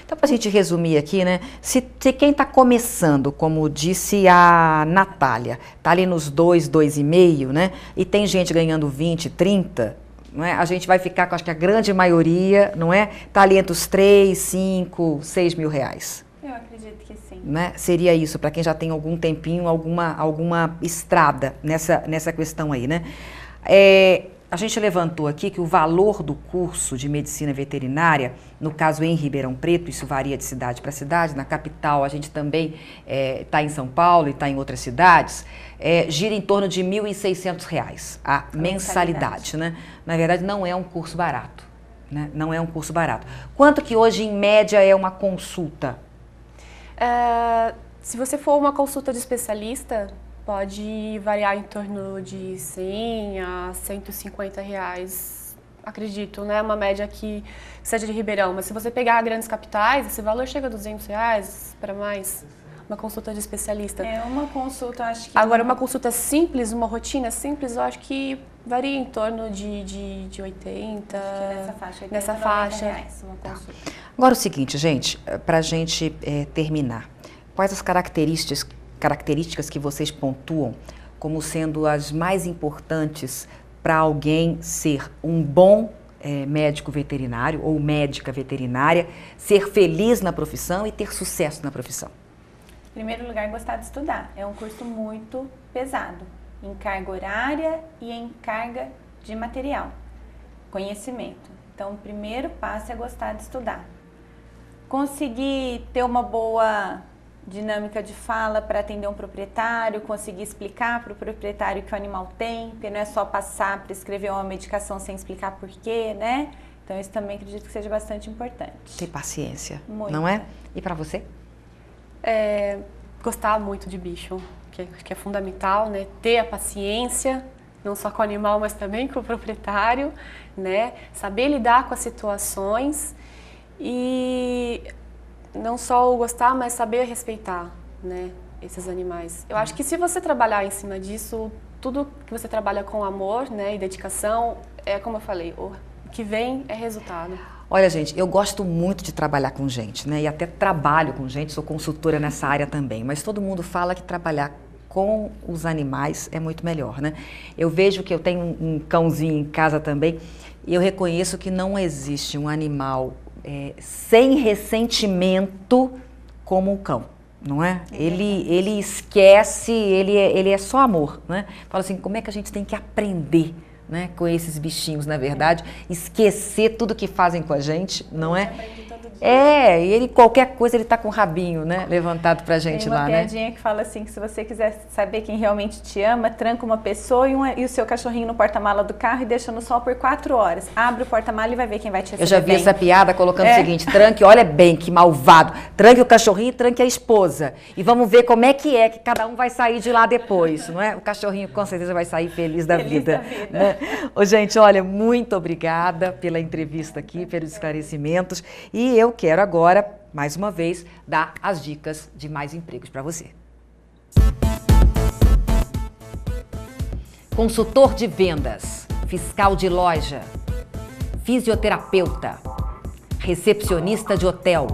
Então, para a gente resumir aqui, né? Se quem está começando, como disse a Natália, está ali nos 2,5, né? E tem gente ganhando 20, 30, não é? A gente vai ficar com, acho que a grande maioria, não é? Está ali entre os 3, 5, 6 mil reais. Eu acredito que sim. Né? Seria isso, para quem já tem algum tempinho, alguma estrada nessa questão aí, né? A gente levantou aqui que o valor do curso de medicina veterinária, no caso em Ribeirão Preto, isso varia de cidade para cidade, na capital a gente também está em São Paulo e está em outras cidades, gira em torno de R$ 1.600 a mensalidade, né? Na verdade não é um curso barato, né? Não é um curso barato. Quanto que hoje em média é uma consulta? Se você for uma consulta de especialista, pode variar em torno de 100 a 150 reais, acredito, né? Uma média que seja de Ribeirão. Mas se você pegar grandes capitais, esse valor chega a 200 reais para mais. Uma consulta de especialista. Uma consulta, acho que... Agora, uma consulta simples, uma rotina simples, eu acho que varia em torno de 80, nessa faixa, reais, uma consulta. Agora o seguinte, gente, para a gente terminar, quais as características que vocês pontuam como sendo as mais importantes para alguém ser um bom médico veterinário ou médica veterinária, ser feliz na profissão e ter sucesso na profissão? Em primeiro lugar, gostar de estudar. É um curso muito pesado, em carga horária e em carga de material, conhecimento. Então, o primeiro passo é gostar de estudar. Conseguir ter uma boa dinâmica de fala para atender um proprietário, conseguir explicar para o proprietário o que o animal tem, porque não é só passar, prescrever uma medicação sem explicar porquê, né? Então, isso também acredito que seja bastante importante. Ter paciência, Muita. Não é? E para você? Gostar muito de bicho, que é fundamental, né? Ter a paciência, não só com o animal, mas também com o proprietário, né? Saber lidar com as situações e não só o gostar, mas saber respeitar, né, esses animais. Eu acho que se você trabalhar em cima disso, tudo que você trabalha com amor, né, e dedicação, como eu falei, o que vem é resultado. Olha, gente, eu gosto muito de trabalhar com gente, né? E até trabalho com gente, sou consultora nessa área também. Mas todo mundo fala que trabalhar com os animais é muito melhor, né? Eu vejo que eu tenho um cãozinho em casa também e eu reconheço que não existe um animal sem ressentimento como o cão, não é? Ele esquece, ele é só amor, né? Fala assim, como é que a gente tem que aprender, né, com esses bichinhos, na verdade, esquecer tudo que fazem com a gente, não é? E ele, qualquer coisa, ele tá com o rabinho, né, levantado pra gente lá, né? Tem uma piadinha que fala assim, que se você quiser saber quem realmente te ama, tranca uma pessoa e o seu cachorrinho no porta-mala do carro e deixa no sol por 4 horas. Abre o porta-mala e vai ver quem vai te receber. Eu já vi essa piada colocando o seguinte, tranque, olha bem, que malvado, tranque o cachorrinho e tranque a esposa. E vamos ver como é que cada um vai sair de lá depois, não é? O cachorrinho com certeza vai sair feliz da vida. Né? Ô, gente, olha, muito obrigada pela entrevista aqui, pelos esclarecimentos. E eu quero agora, mais uma vez, dar as dicas de mais empregos para você. Consultor de vendas, fiscal de loja, fisioterapeuta, recepcionista de hotel,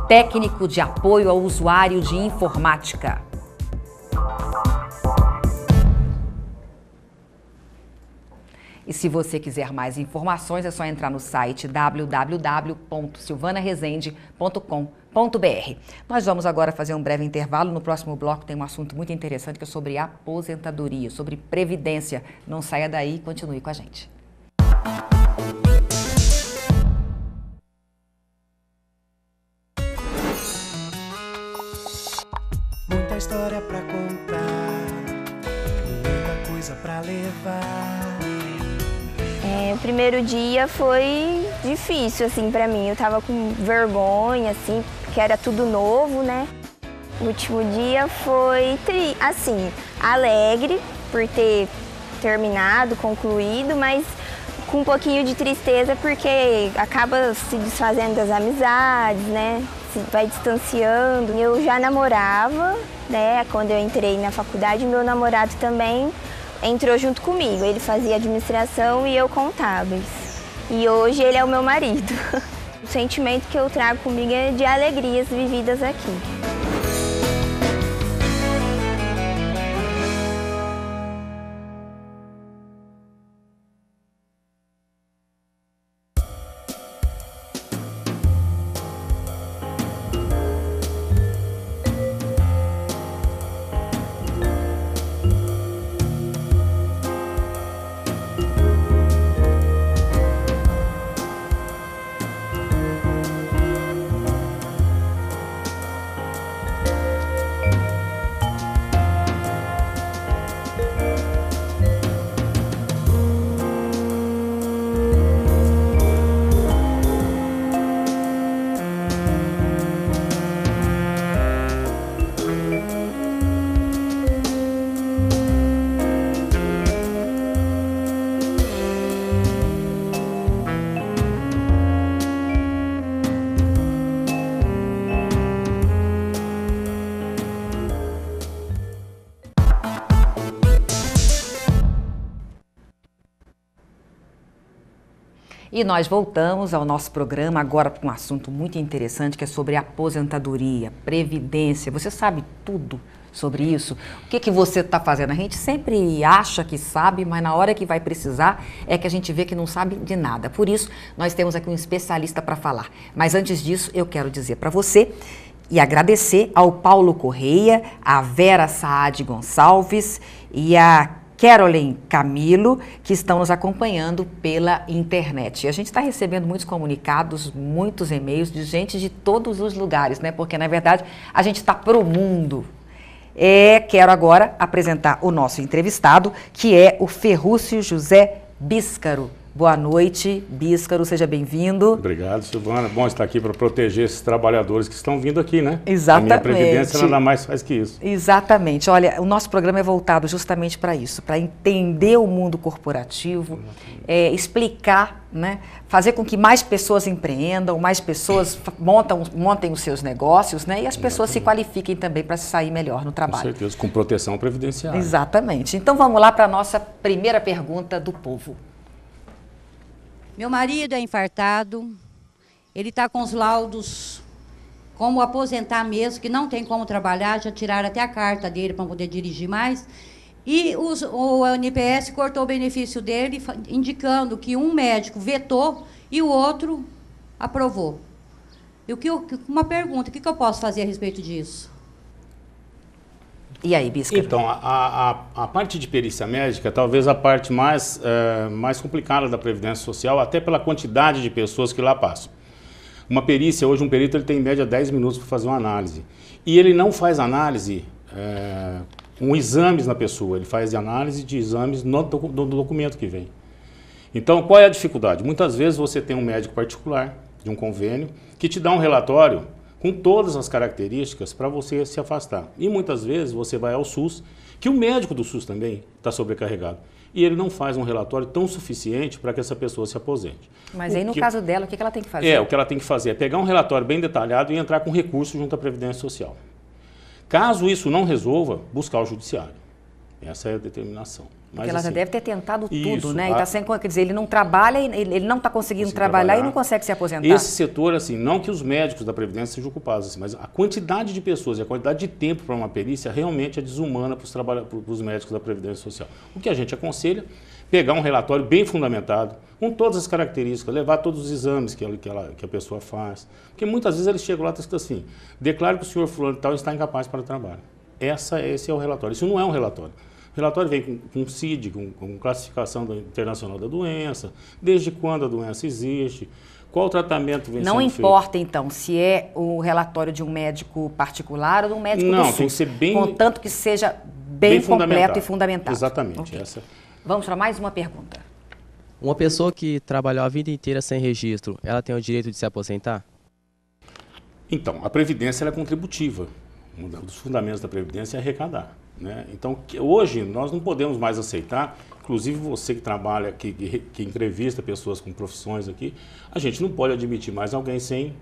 técnico de apoio ao usuário de informática. E se você quiser mais informações, é só entrar no site www.silvanaresende.com.br. Nós vamos agora fazer um breve intervalo. No próximo bloco tem um assunto muito interessante que é sobre aposentadoria, sobre previdência. Não saia daí, continue com a gente. Muita história pra contar, muita coisa pra levar. O primeiro dia foi difícil, assim, pra mim. Eu tava com vergonha, assim, porque era tudo novo, né? O último dia foi, assim, alegre por ter terminado, concluído, mas com um pouquinho de tristeza porque acaba se desfazendo das amizades, né? Se vai distanciando. Eu já namorava, né? Quando eu entrei na faculdade, meu namorado também entrou junto comigo. Ele fazia administração e eu contábeis. E hoje ele é o meu marido. O sentimento que eu trago comigo é de alegrias vividas aqui. E nós voltamos ao nosso programa agora com um assunto muito interessante que é sobre aposentadoria, previdência. Você sabe tudo sobre isso? O que você está fazendo? A gente sempre acha que sabe, mas na hora que vai precisar é que a gente vê que não sabe de nada. Por isso, nós temos aqui um especialista para falar. Mas antes disso, eu quero dizer para você e agradecer ao Paulo Correia, a Vera Saad Gonçalves e a Caroline Camilo, que estão nos acompanhando pela internet. E a gente está recebendo muitos comunicados, muitos e-mails de gente de todos os lugares, né? Porque, na verdade, a gente está pro mundo. Quero agora apresentar o nosso entrevistado, que é o Ferrúcio José Bíscaro. Boa noite, Bíscaro, seja bem-vindo. Obrigado, Silvana. Bom estar aqui para proteger esses trabalhadores que estão vindo aqui, né? Exatamente. A minha previdência nada mais faz que isso. Exatamente. Olha, o nosso programa é voltado justamente para isso, para entender o mundo corporativo, explicar, né? Fazer com que mais pessoas empreendam, mais pessoas montem os seus negócios, né? E as pessoas se qualifiquem também para sair melhor no trabalho. Com certeza, com proteção previdenciária. Exatamente. Então vamos lá para a nossa primeira pergunta do povo. Meu marido é infartado, ele está com os laudos como aposentar mesmo, que não tem como trabalhar, já tiraram até a carta dele para poder dirigir mais. E o ANPS cortou o benefício dele, indicando que um médico vetou e o outro aprovou. Uma pergunta, o que eu posso fazer a respeito disso? E aí, Bíscaro? Então, a parte de perícia médica é talvez a parte mais complicada da Previdência Social, até pela quantidade de pessoas que lá passam. Uma perícia, hoje um perito ele tem em média 10 minutos para fazer uma análise. E ele não faz análise com exames na pessoa, ele faz análise de exames no documento que vem. Então, qual é a dificuldade? Muitas vezes você tem um médico particular, de um convênio, que te dá um relatório com todas as características para você se afastar. E muitas vezes você vai ao SUS, que o médico do SUS também está sobrecarregado. E ele não faz um relatório tão suficiente para que essa pessoa se aposente. Mas aí no caso dela, o que ela tem que fazer? O que ela tem que fazer é pegar um relatório bem detalhado e entrar com recurso junto à Previdência Social. Caso isso não resolva, buscar o judiciário. Essa é a determinação. Porque ela já deve ter tentado tudo, né? E tá sem, quer dizer, ele não trabalha, ele não está conseguindo trabalhar e não consegue se aposentar. Esse setor, assim, não que os médicos da Previdência sejam culpados, assim, mas a quantidade de pessoas e a quantidade de tempo para uma perícia realmente é desumana para os médicos da Previdência Social. O que a gente aconselha, pegar um relatório bem fundamentado, com todas as características, levar todos os exames que a pessoa faz. Porque muitas vezes eles chegam lá e estão assim, declaro que o senhor fulano e tal está incapaz para o trabalho. Esse é o relatório. Isso não é um relatório. O relatório vem com CID, com classificação internacional da doença, desde quando a doença existe, qual o tratamento vem sendo feito. Não importa, então, se é o relatório de um médico particular ou de um médico do SUS. Não, tem que ser bem... Contanto que seja bem completo e fundamentado. Exatamente. Okay. Vamos para mais uma pergunta. Uma pessoa que trabalhou a vida inteira sem registro, ela tem o direito de se aposentar? Então, a Previdência ela é contributiva. Um dos fundamentos da Previdência é arrecadar, né? Então, hoje, nós não podemos mais aceitar, inclusive você que trabalha aqui, que entrevista pessoas com profissões aqui, a gente não pode admitir mais alguém sem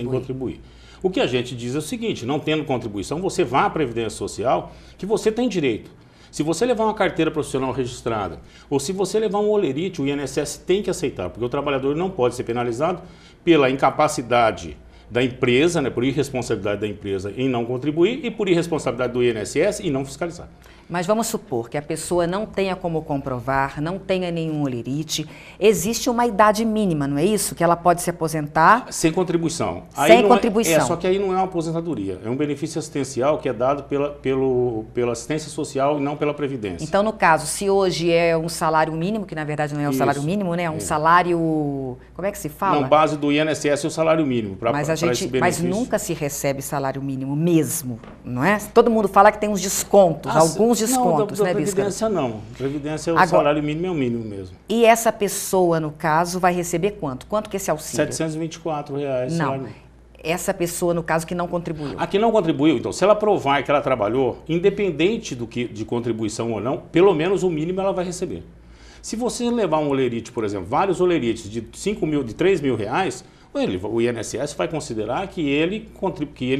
contribuir. O que a gente diz é o seguinte, não tendo contribuição, você vá à Previdência Social, que você tem direito. Se você levar uma carteira profissional registrada, ou se você levar um olerite, o INSS tem que aceitar, porque o trabalhador não pode ser penalizado pela incapacidade da empresa, né, por irresponsabilidade da empresa em não contribuir e por irresponsabilidade do INSS em não fiscalizar. Mas vamos supor que a pessoa não tenha como comprovar, não tenha nenhum olerite. Existe uma idade mínima, não é isso? Que ela pode se aposentar? Sem contribuição. Sem contribuição. Só que aí não é uma aposentadoria. É um benefício assistencial que é dado pela assistência social e não pela Previdência. Então, no caso, se hoje é um salário mínimo, que na verdade não é um salário mínimo, né? É um salário... Como é que se fala? Não, base do INSS é o salário mínimo para esse benefício. Mas nunca se recebe salário mínimo mesmo, não é? Todo mundo fala que tem uns descontos, alguns descontos, não, né, Bíscara? Previdência não. Previdência, o salário mínimo é o mínimo mesmo. E essa pessoa, no caso, vai receber quanto? Quanto que esse auxílio? R$724. Não. Essa pessoa, no caso, que não contribuiu. A que não contribuiu, então, se ela provar que ela trabalhou, independente de contribuição ou não, pelo menos o mínimo ela vai receber. Se você levar um olerite, por exemplo, vários olerites de 5 mil, de 3 mil reais, o INSS vai considerar que ele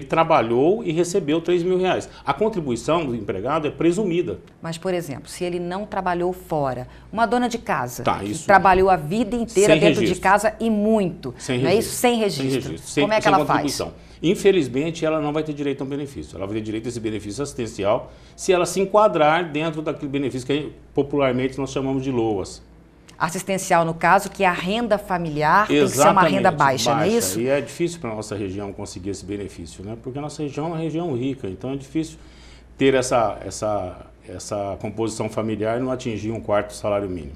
trabalhou e recebeu 3 mil reais. A contribuição do empregado é presumida. Mas, por exemplo, se ele não trabalhou fora, uma dona de casa que trabalhou a vida inteira dentro de casa e muito, não é isso? Sem registro. Como é que ela faz? Infelizmente, ela não vai ter direito a um benefício. Ela vai ter direito a esse benefício assistencial se ela se enquadrar dentro daquele benefício que popularmente nós chamamos de LOAS. Assistencial, no caso, que é a renda familiar tem que ser uma renda baixa, não é isso? E é difícil para a nossa região conseguir esse benefício, né? Porque a nossa região é uma região rica, então é difícil ter essa composição familiar e não atingir 1/4 do salário mínimo.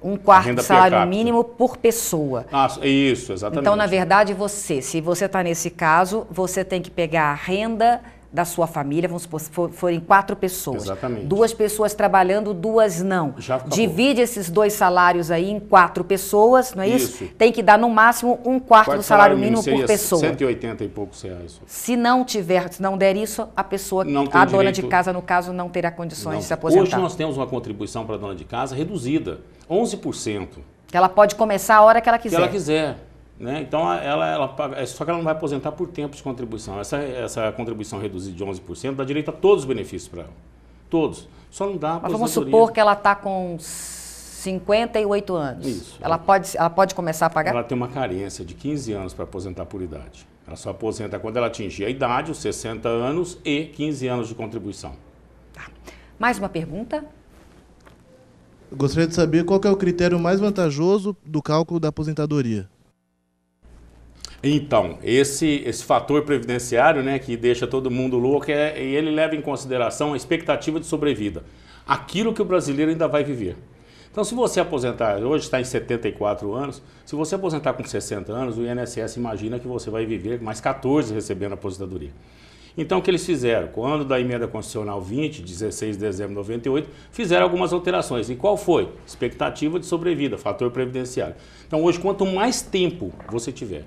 1/4 do salário mínimo por pessoa. Isso, exatamente. Então, na verdade, se você está nesse caso, você tem que pegar a renda da sua família, vamos supor, forem 4 pessoas. Exatamente. 2 pessoas trabalhando, 2 não. Divide esses 2 salários aí em 4 pessoas, não é isso? Tem que dar no máximo 1/4 do salário mínimo por pessoa. 180 e poucos reais. Se não der isso, a dona de casa, no caso, não terá condições de se aposentar. Hoje nós temos uma contribuição para a dona de casa reduzida, 11%. Que ela pode começar a hora que ela quiser. Que ela quiser. Né? Então, ela paga, só que ela não vai aposentar por tempo de contribuição. Essa contribuição reduzida de 11% dá direito a todos os benefícios para ela. Todos. Só não dá a aposentadoria. Mas vamos supor que ela está com 58 anos. Isso. Ela pode começar a pagar? Ela tem uma carência de 15 anos para aposentar por idade. Ela só aposenta quando ela atingir a idade, os 60 anos e 15 anos de contribuição. Tá. Mais uma pergunta? Eu gostaria de saber qual que é o critério mais vantajoso do cálculo da aposentadoria. Então, esse fator previdenciário, né, que deixa todo mundo louco, ele leva em consideração a expectativa de sobrevida. Aquilo que o brasileiro ainda vai viver. Então, se você aposentar, hoje está em 74 anos, se você aposentar com 60 anos, o INSS imagina que você vai viver mais 14 recebendo a aposentadoria. Então, o que eles fizeram? Quando da emenda constitucional 20, 16 de dezembro de 98, fizeram algumas alterações. E qual foi? Expectativa de sobrevida, fator previdenciário. Então, hoje, quanto mais tempo você tiver,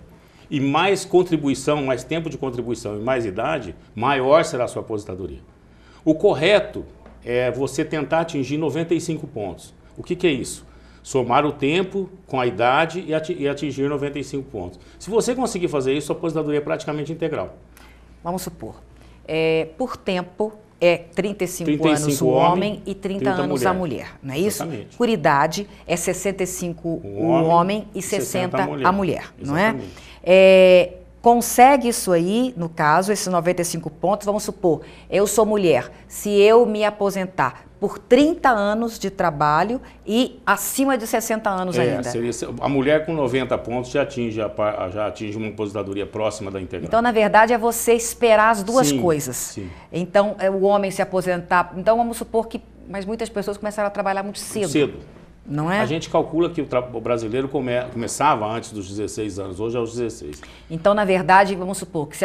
e mais contribuição, mais tempo de contribuição e mais idade, maior será a sua aposentadoria. O correto é você tentar atingir 95 pontos. O que é isso? Somar o tempo com a idade e atingir 95 pontos. Se você conseguir fazer isso, a aposentadoria é praticamente integral. Vamos supor, por tempo é 35 anos o homem e 30 anos a mulher, não é isso? Exatamente. Por idade é 65 o homem e 60 a mulher, não é? Consegue isso aí, no caso, esses 95 pontos, vamos supor, eu sou mulher, se eu me aposentar por 30 anos de trabalho e acima de 60 anos ainda. A mulher com 90 pontos já atinge uma aposentadoria próxima da integral. Então, na verdade, é você esperar as duas coisas. Sim. Então, o homem se aposentar, então vamos supor que, mas muitas pessoas começaram a trabalhar muito cedo. Não é? A gente calcula que o brasileiro começava antes dos 16 anos, hoje é aos 16. Então, na verdade, vamos supor que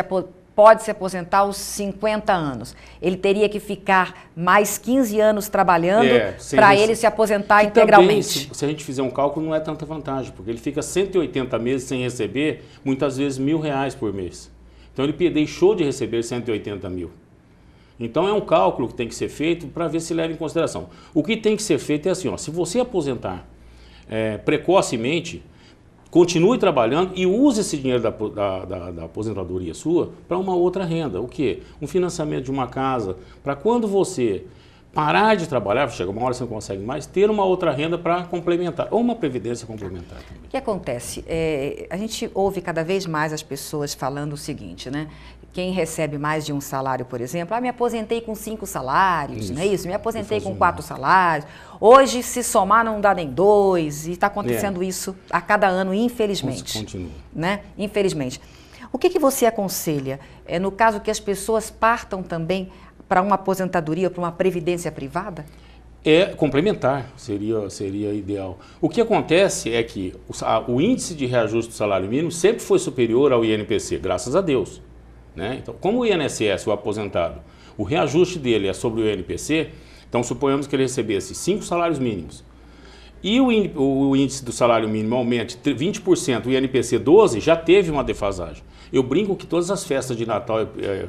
pode se aposentar aos 50 anos. Ele teria que ficar mais 15 anos trabalhando para ele se aposentar integralmente. Também, se a gente fizer um cálculo, não é tanta vantagem, porque ele fica 180 meses sem receber, muitas vezes R$1.000 por mês. Então ele deixou de receber 180 mil. Então é um cálculo que tem que ser feito para ver se leva em consideração. O que tem que ser feito é assim, ó, se você aposentar precocemente, continue trabalhando e use esse dinheiro da aposentadoria sua para uma outra renda. O quê? Um financiamento de uma casa, para quando você parar de trabalhar, chega uma hora você não consegue mais, ter uma outra renda para complementar, ou uma previdência complementar também. O que acontece? A gente ouve cada vez mais as pessoas falando o seguinte, né? Quem recebe mais de um salário, por exemplo, me aposentei com 5 salários, não é isso? Me aposentei com 4 salários. Hoje, se somar, não dá nem 2, e está acontecendo isso a cada ano, infelizmente. Continua. Né? Infelizmente. O que você aconselha? No caso que as pessoas partam também para uma aposentadoria, para uma previdência privada? É complementar, seria ideal. O que acontece é que o índice de reajuste do salário mínimo sempre foi superior ao INPC, graças a Deus. Né? Então, como o INSS, o aposentado, o reajuste dele é sobre o INPC, então suponhamos que ele recebesse 5 salários mínimos e o índice do salário mínimo aumente 20%, o INPC 12%, já teve uma defasagem. Eu brinco que todas as festas de Natal,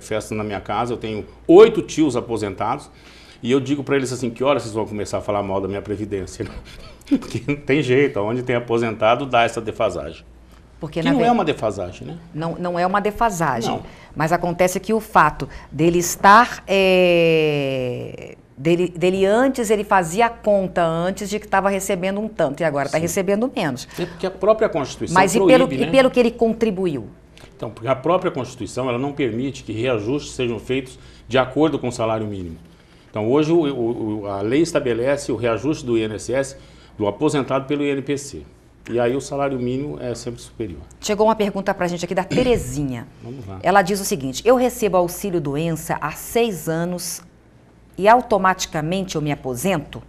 festas na minha casa, eu tenho 8 tios aposentados e eu digo para eles assim, que hora vocês vão começar a falar mal da minha previdência? Porque não tem jeito, onde tem aposentado dá essa defasagem. Porque não é uma defasagem, né? Não é uma defasagem, não. Mas acontece que o fato dele estar... Dele antes, ele fazia a conta antes de que estava recebendo um tanto, e agora está recebendo menos. É porque a própria Constituição proíbe, e pelo que ele contribuiu? Então, porque a própria Constituição ela não permite que reajustes sejam feitos de acordo com o salário mínimo. Então, hoje a lei estabelece o reajuste do INSS do aposentado pelo INPC. E aí o salário mínimo é sempre superior. Chegou uma pergunta para a gente aqui da Terezinha. Vamos lá. Ela diz o seguinte, eu recebo auxílio-doença há 6 anos e automaticamente eu me aposento?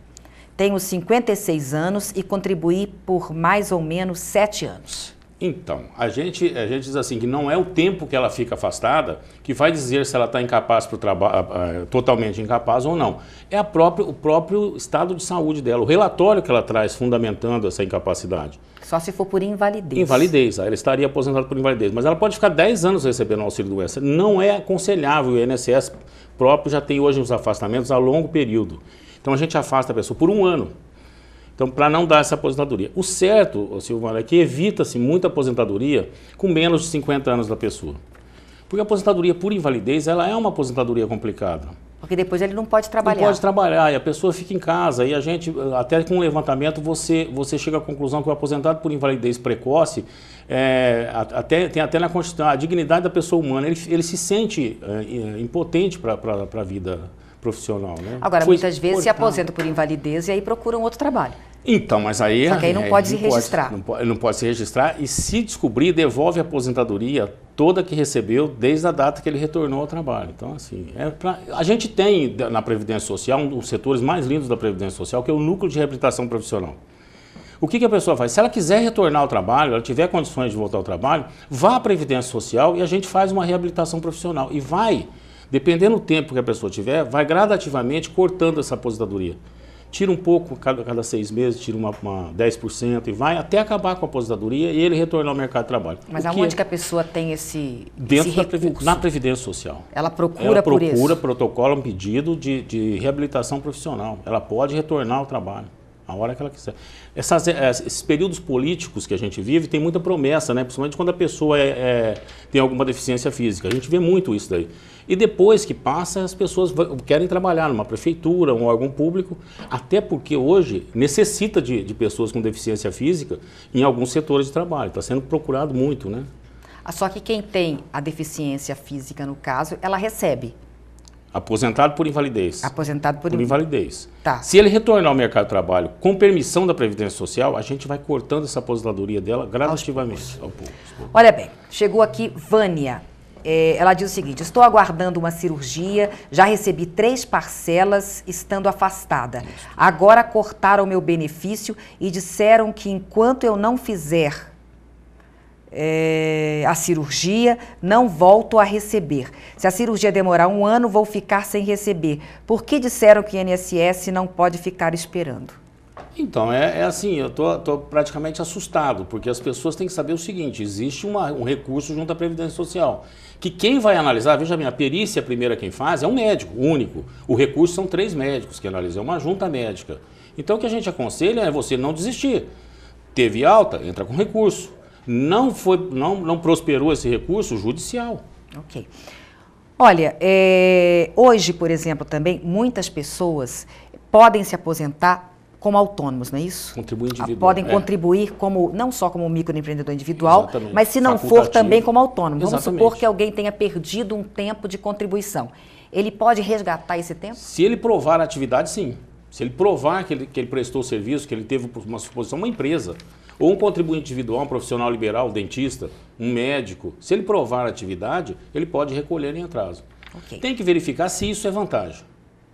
Tenho 56 anos e contribuí por mais ou menos 7 anos. Então, a gente diz assim que não é o tempo que ela fica afastada que vai dizer se ela está incapaz para o trabalho, totalmente incapaz ou não. É o próprio estado de saúde dela, o relatório que ela traz fundamentando essa incapacidade. Só se for por invalidez. Invalidez, ela estaria aposentada por invalidez, mas ela pode ficar 10 anos recebendo auxílio-doença. Não é aconselhável, o INSS próprio já tem hoje os afastamentos a longo período. Então a gente afasta a pessoa por 1 ano. Então, para não dar essa aposentadoria. O certo, Silvana, é que evita-se muita aposentadoria com menos de 50 anos da pessoa. Porque a aposentadoria por invalidez, ela é uma aposentadoria complicada. Porque depois ele não pode trabalhar. Não pode trabalhar e a pessoa fica em casa. E a gente, até com o levantamento, você chega à conclusão que o aposentado por invalidez precoce, tem até na Constituição, a dignidade da pessoa humana, ele se sente impotente para a vida profissional, né? Agora, muitas vezes se aposenta por invalidez e aí procura um outro trabalho. Então, mas aí... Só que aí não pode se registrar. Não pode se registrar e, se descobrir, devolve a aposentadoria toda que recebeu desde a data que ele retornou ao trabalho. Então, assim, a gente tem na Previdência Social um dos setores mais lindos da Previdência Social, que é o Núcleo de Reabilitação Profissional. O que a pessoa faz? Se ela quiser retornar ao trabalho, ela tiver condições de voltar ao trabalho, vá à Previdência Social e a gente faz uma reabilitação profissional. E vai... Dependendo do tempo que a pessoa tiver, vai gradativamente cortando essa aposentadoria. Tira um pouco cada 6 meses, tira uma 10% e vai até acabar com a aposentadoria e ele retornar ao mercado de trabalho. Mas aonde que a pessoa tem esse recurso? Na Previdência Social. Ela procura por isso? Ela procura, protocola um pedido de reabilitação profissional. Ela pode retornar ao trabalho a hora que ela quiser. Esses períodos políticos que a gente vive tem muita promessa, né? Principalmente quando a pessoa tem alguma deficiência física. A gente vê muito isso daí. E depois que passa, as pessoas querem trabalhar numa prefeitura ou órgão público, até porque hoje necessita de pessoas com deficiência física em alguns setores de trabalho. Está sendo procurado muito, né? Só que quem tem a deficiência física, no caso, ela recebe. Aposentado por invalidez. Aposentado por invalidez. Tá. Se ele retornar ao mercado de trabalho com permissão da Previdência Social, a gente vai cortando essa aposentadoria dela gradativamente. Olha bem, chegou aqui Vânia. Ela diz o seguinte, estou aguardando uma cirurgia, já recebi 3 parcelas estando afastada. Agora cortaram o meu benefício e disseram que enquanto eu não fizer a cirurgia, não volto a receber. Se a cirurgia demorar 1 ano, vou ficar sem receber. Por que disseram que o INSS não pode ficar esperando? Então, é assim, eu tô praticamente assustado, porque as pessoas têm que saber o seguinte, existe um recurso junto à Previdência Social, que quem vai analisar, veja bem, a perícia primeira quem faz é um médico único, o recurso são 3 médicos que analisam, é uma junta médica. Então, o que a gente aconselha é você não desistir. Teve alta, entra com recurso. Não prosperou esse recurso judicial. Ok. Olha, hoje, por exemplo, também, muitas pessoas podem se aposentar como autônomos, não é isso? Contribuir individual. Podem contribuir não só como microempreendedor individual, exatamente, mas se não for também como autônomo. Vamos supor que alguém tenha perdido um tempo de contribuição. Ele pode resgatar esse tempo? Se ele provar a atividade, sim. Se ele provar que ele prestou serviço, que ele teve uma suposição, uma empresa, ou um contribuinte individual, um profissional liberal, um dentista, um médico, se ele provar a atividade, ele pode recolher em atraso. Okay. Tem que verificar se isso é vantagem.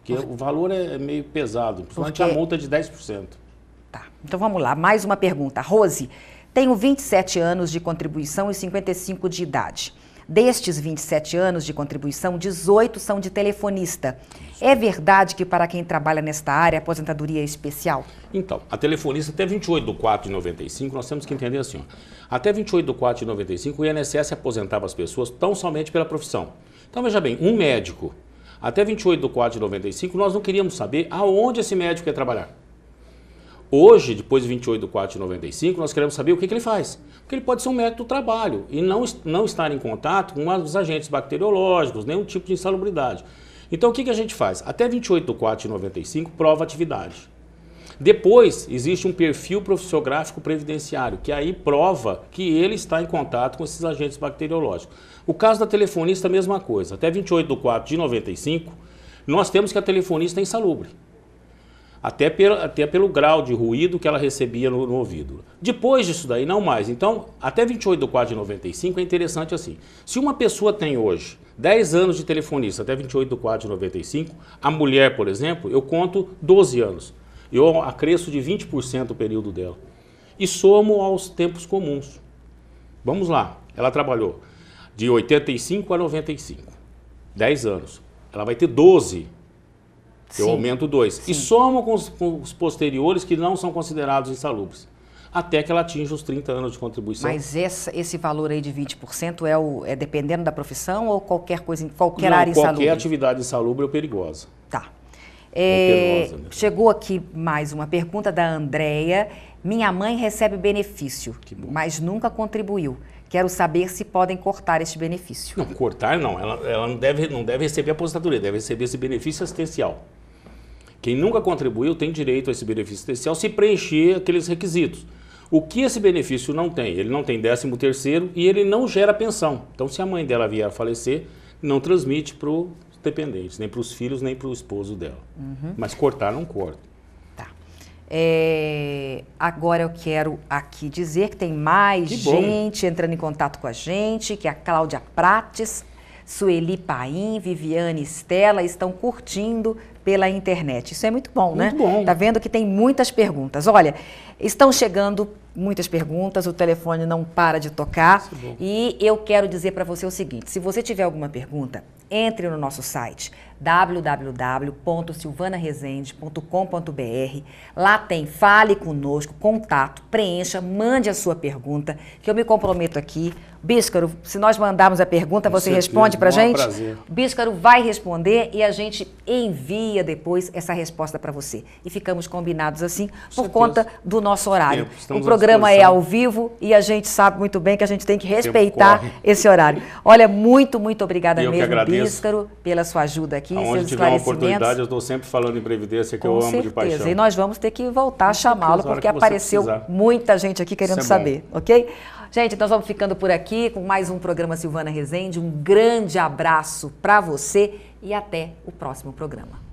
Porque o valor é meio pesado, principalmente a multa de 10%. Tá, então vamos lá, mais uma pergunta. Rose, tenho 27 anos de contribuição e 55 de idade. Destes 27 anos de contribuição, 18 são de telefonista. É verdade que para quem trabalha nesta área, a aposentadoria é especial? Então, a telefonista até 28/4/95, nós temos que entender assim, ó, até 28/4/95 o INSS aposentava as pessoas tão somente pela profissão. Então veja bem, um médico, até 28/4/95 nós não queríamos saber aonde esse médico ia trabalhar. Hoje, depois de 28/4/95, nós queremos saber o que ele faz. Porque ele pode ser um médico do trabalho e não estar em contato com os agentes bacteriológicos, nenhum tipo de insalubridade. Então, o que a gente faz? Até 28/4/95, prova atividade. Depois, existe um perfil profissiográfico previdenciário, que aí prova que ele está em contato com esses agentes bacteriológicos. O caso da telefonista, a mesma coisa. Até 28/4/95, nós temos que a telefonista é insalubre. Até pelo grau de ruído que ela recebia no ouvido. Depois disso daí, não mais. Então, até 28/4/95 é interessante assim. Se uma pessoa tem hoje 10 anos de telefonista, até 28/4/95, a mulher, por exemplo, eu conto 12 anos. Eu acresço de 20% o período dela. E somo aos tempos comuns. Vamos lá. Ela trabalhou de 85 a 95. 10 anos. Ela vai ter 12. Eu aumento 2. Sim. E somo com os posteriores que não são considerados insalubres. Até que ela atinja os 30 anos de contribuição. Mas esse valor aí de 20% é dependendo da profissão ou qualquer coisa, em qualquer área insalubre? Qualquer atividade insalubre ou perigosa. Tá. Chegou aqui mais uma pergunta da Andréia. Minha mãe recebe benefício, mas nunca contribuiu. Quero saber se podem cortar este benefício. Não, cortar não. Ela não deve receber aposentadoria, deve receber esse benefício assistencial. Quem nunca contribuiu tem direito a esse benefício assistencial se preencher aqueles requisitos. O que esse benefício não tem? Ele não tem 13º e ele não gera pensão. Então, se a mãe dela vier a falecer, não transmite para os dependentes, nem para os filhos, nem para o esposo dela. Uhum. Mas cortar não corta. Tá. Agora eu quero aqui dizer que tem mais gente entrando em contato com a gente, que é a Cláudia Prates, Sueli Paim, Viviane Estela estão curtindo pela internet. Isso é muito bom, né? Muito bom. Tá vendo que tem muitas perguntas. Olha, estão chegando muitas perguntas, o telefone não para de tocar. E eu quero dizer para você o seguinte, se você tiver alguma pergunta, entre no nosso site www.silvanaresende.com.br. Lá tem Fale Conosco, contato, preencha, mande a sua pergunta, que eu me comprometo aqui. Bíscaro, se nós mandarmos a pergunta, você responde pra gente? Prazer. Bíscaro vai responder e a gente envia depois essa resposta para você. E ficamos combinados assim por conta do nosso horário. O programa é ao vivo e a gente sabe muito bem que a gente tem que respeitar esse horário. Olha, muito obrigada mesmo, Bíscaro, pela sua ajuda aqui, seus esclarecimentos. Onde tiver uma oportunidade, eu estou sempre falando em Previdência, que eu amo de paixão. E nós vamos ter que voltar a chamá-lo, porque apareceu muita gente aqui querendo saber, ok? Gente, nós vamos ficando por aqui com mais um programa Silvana Resende. Um grande abraço para você e até o próximo programa.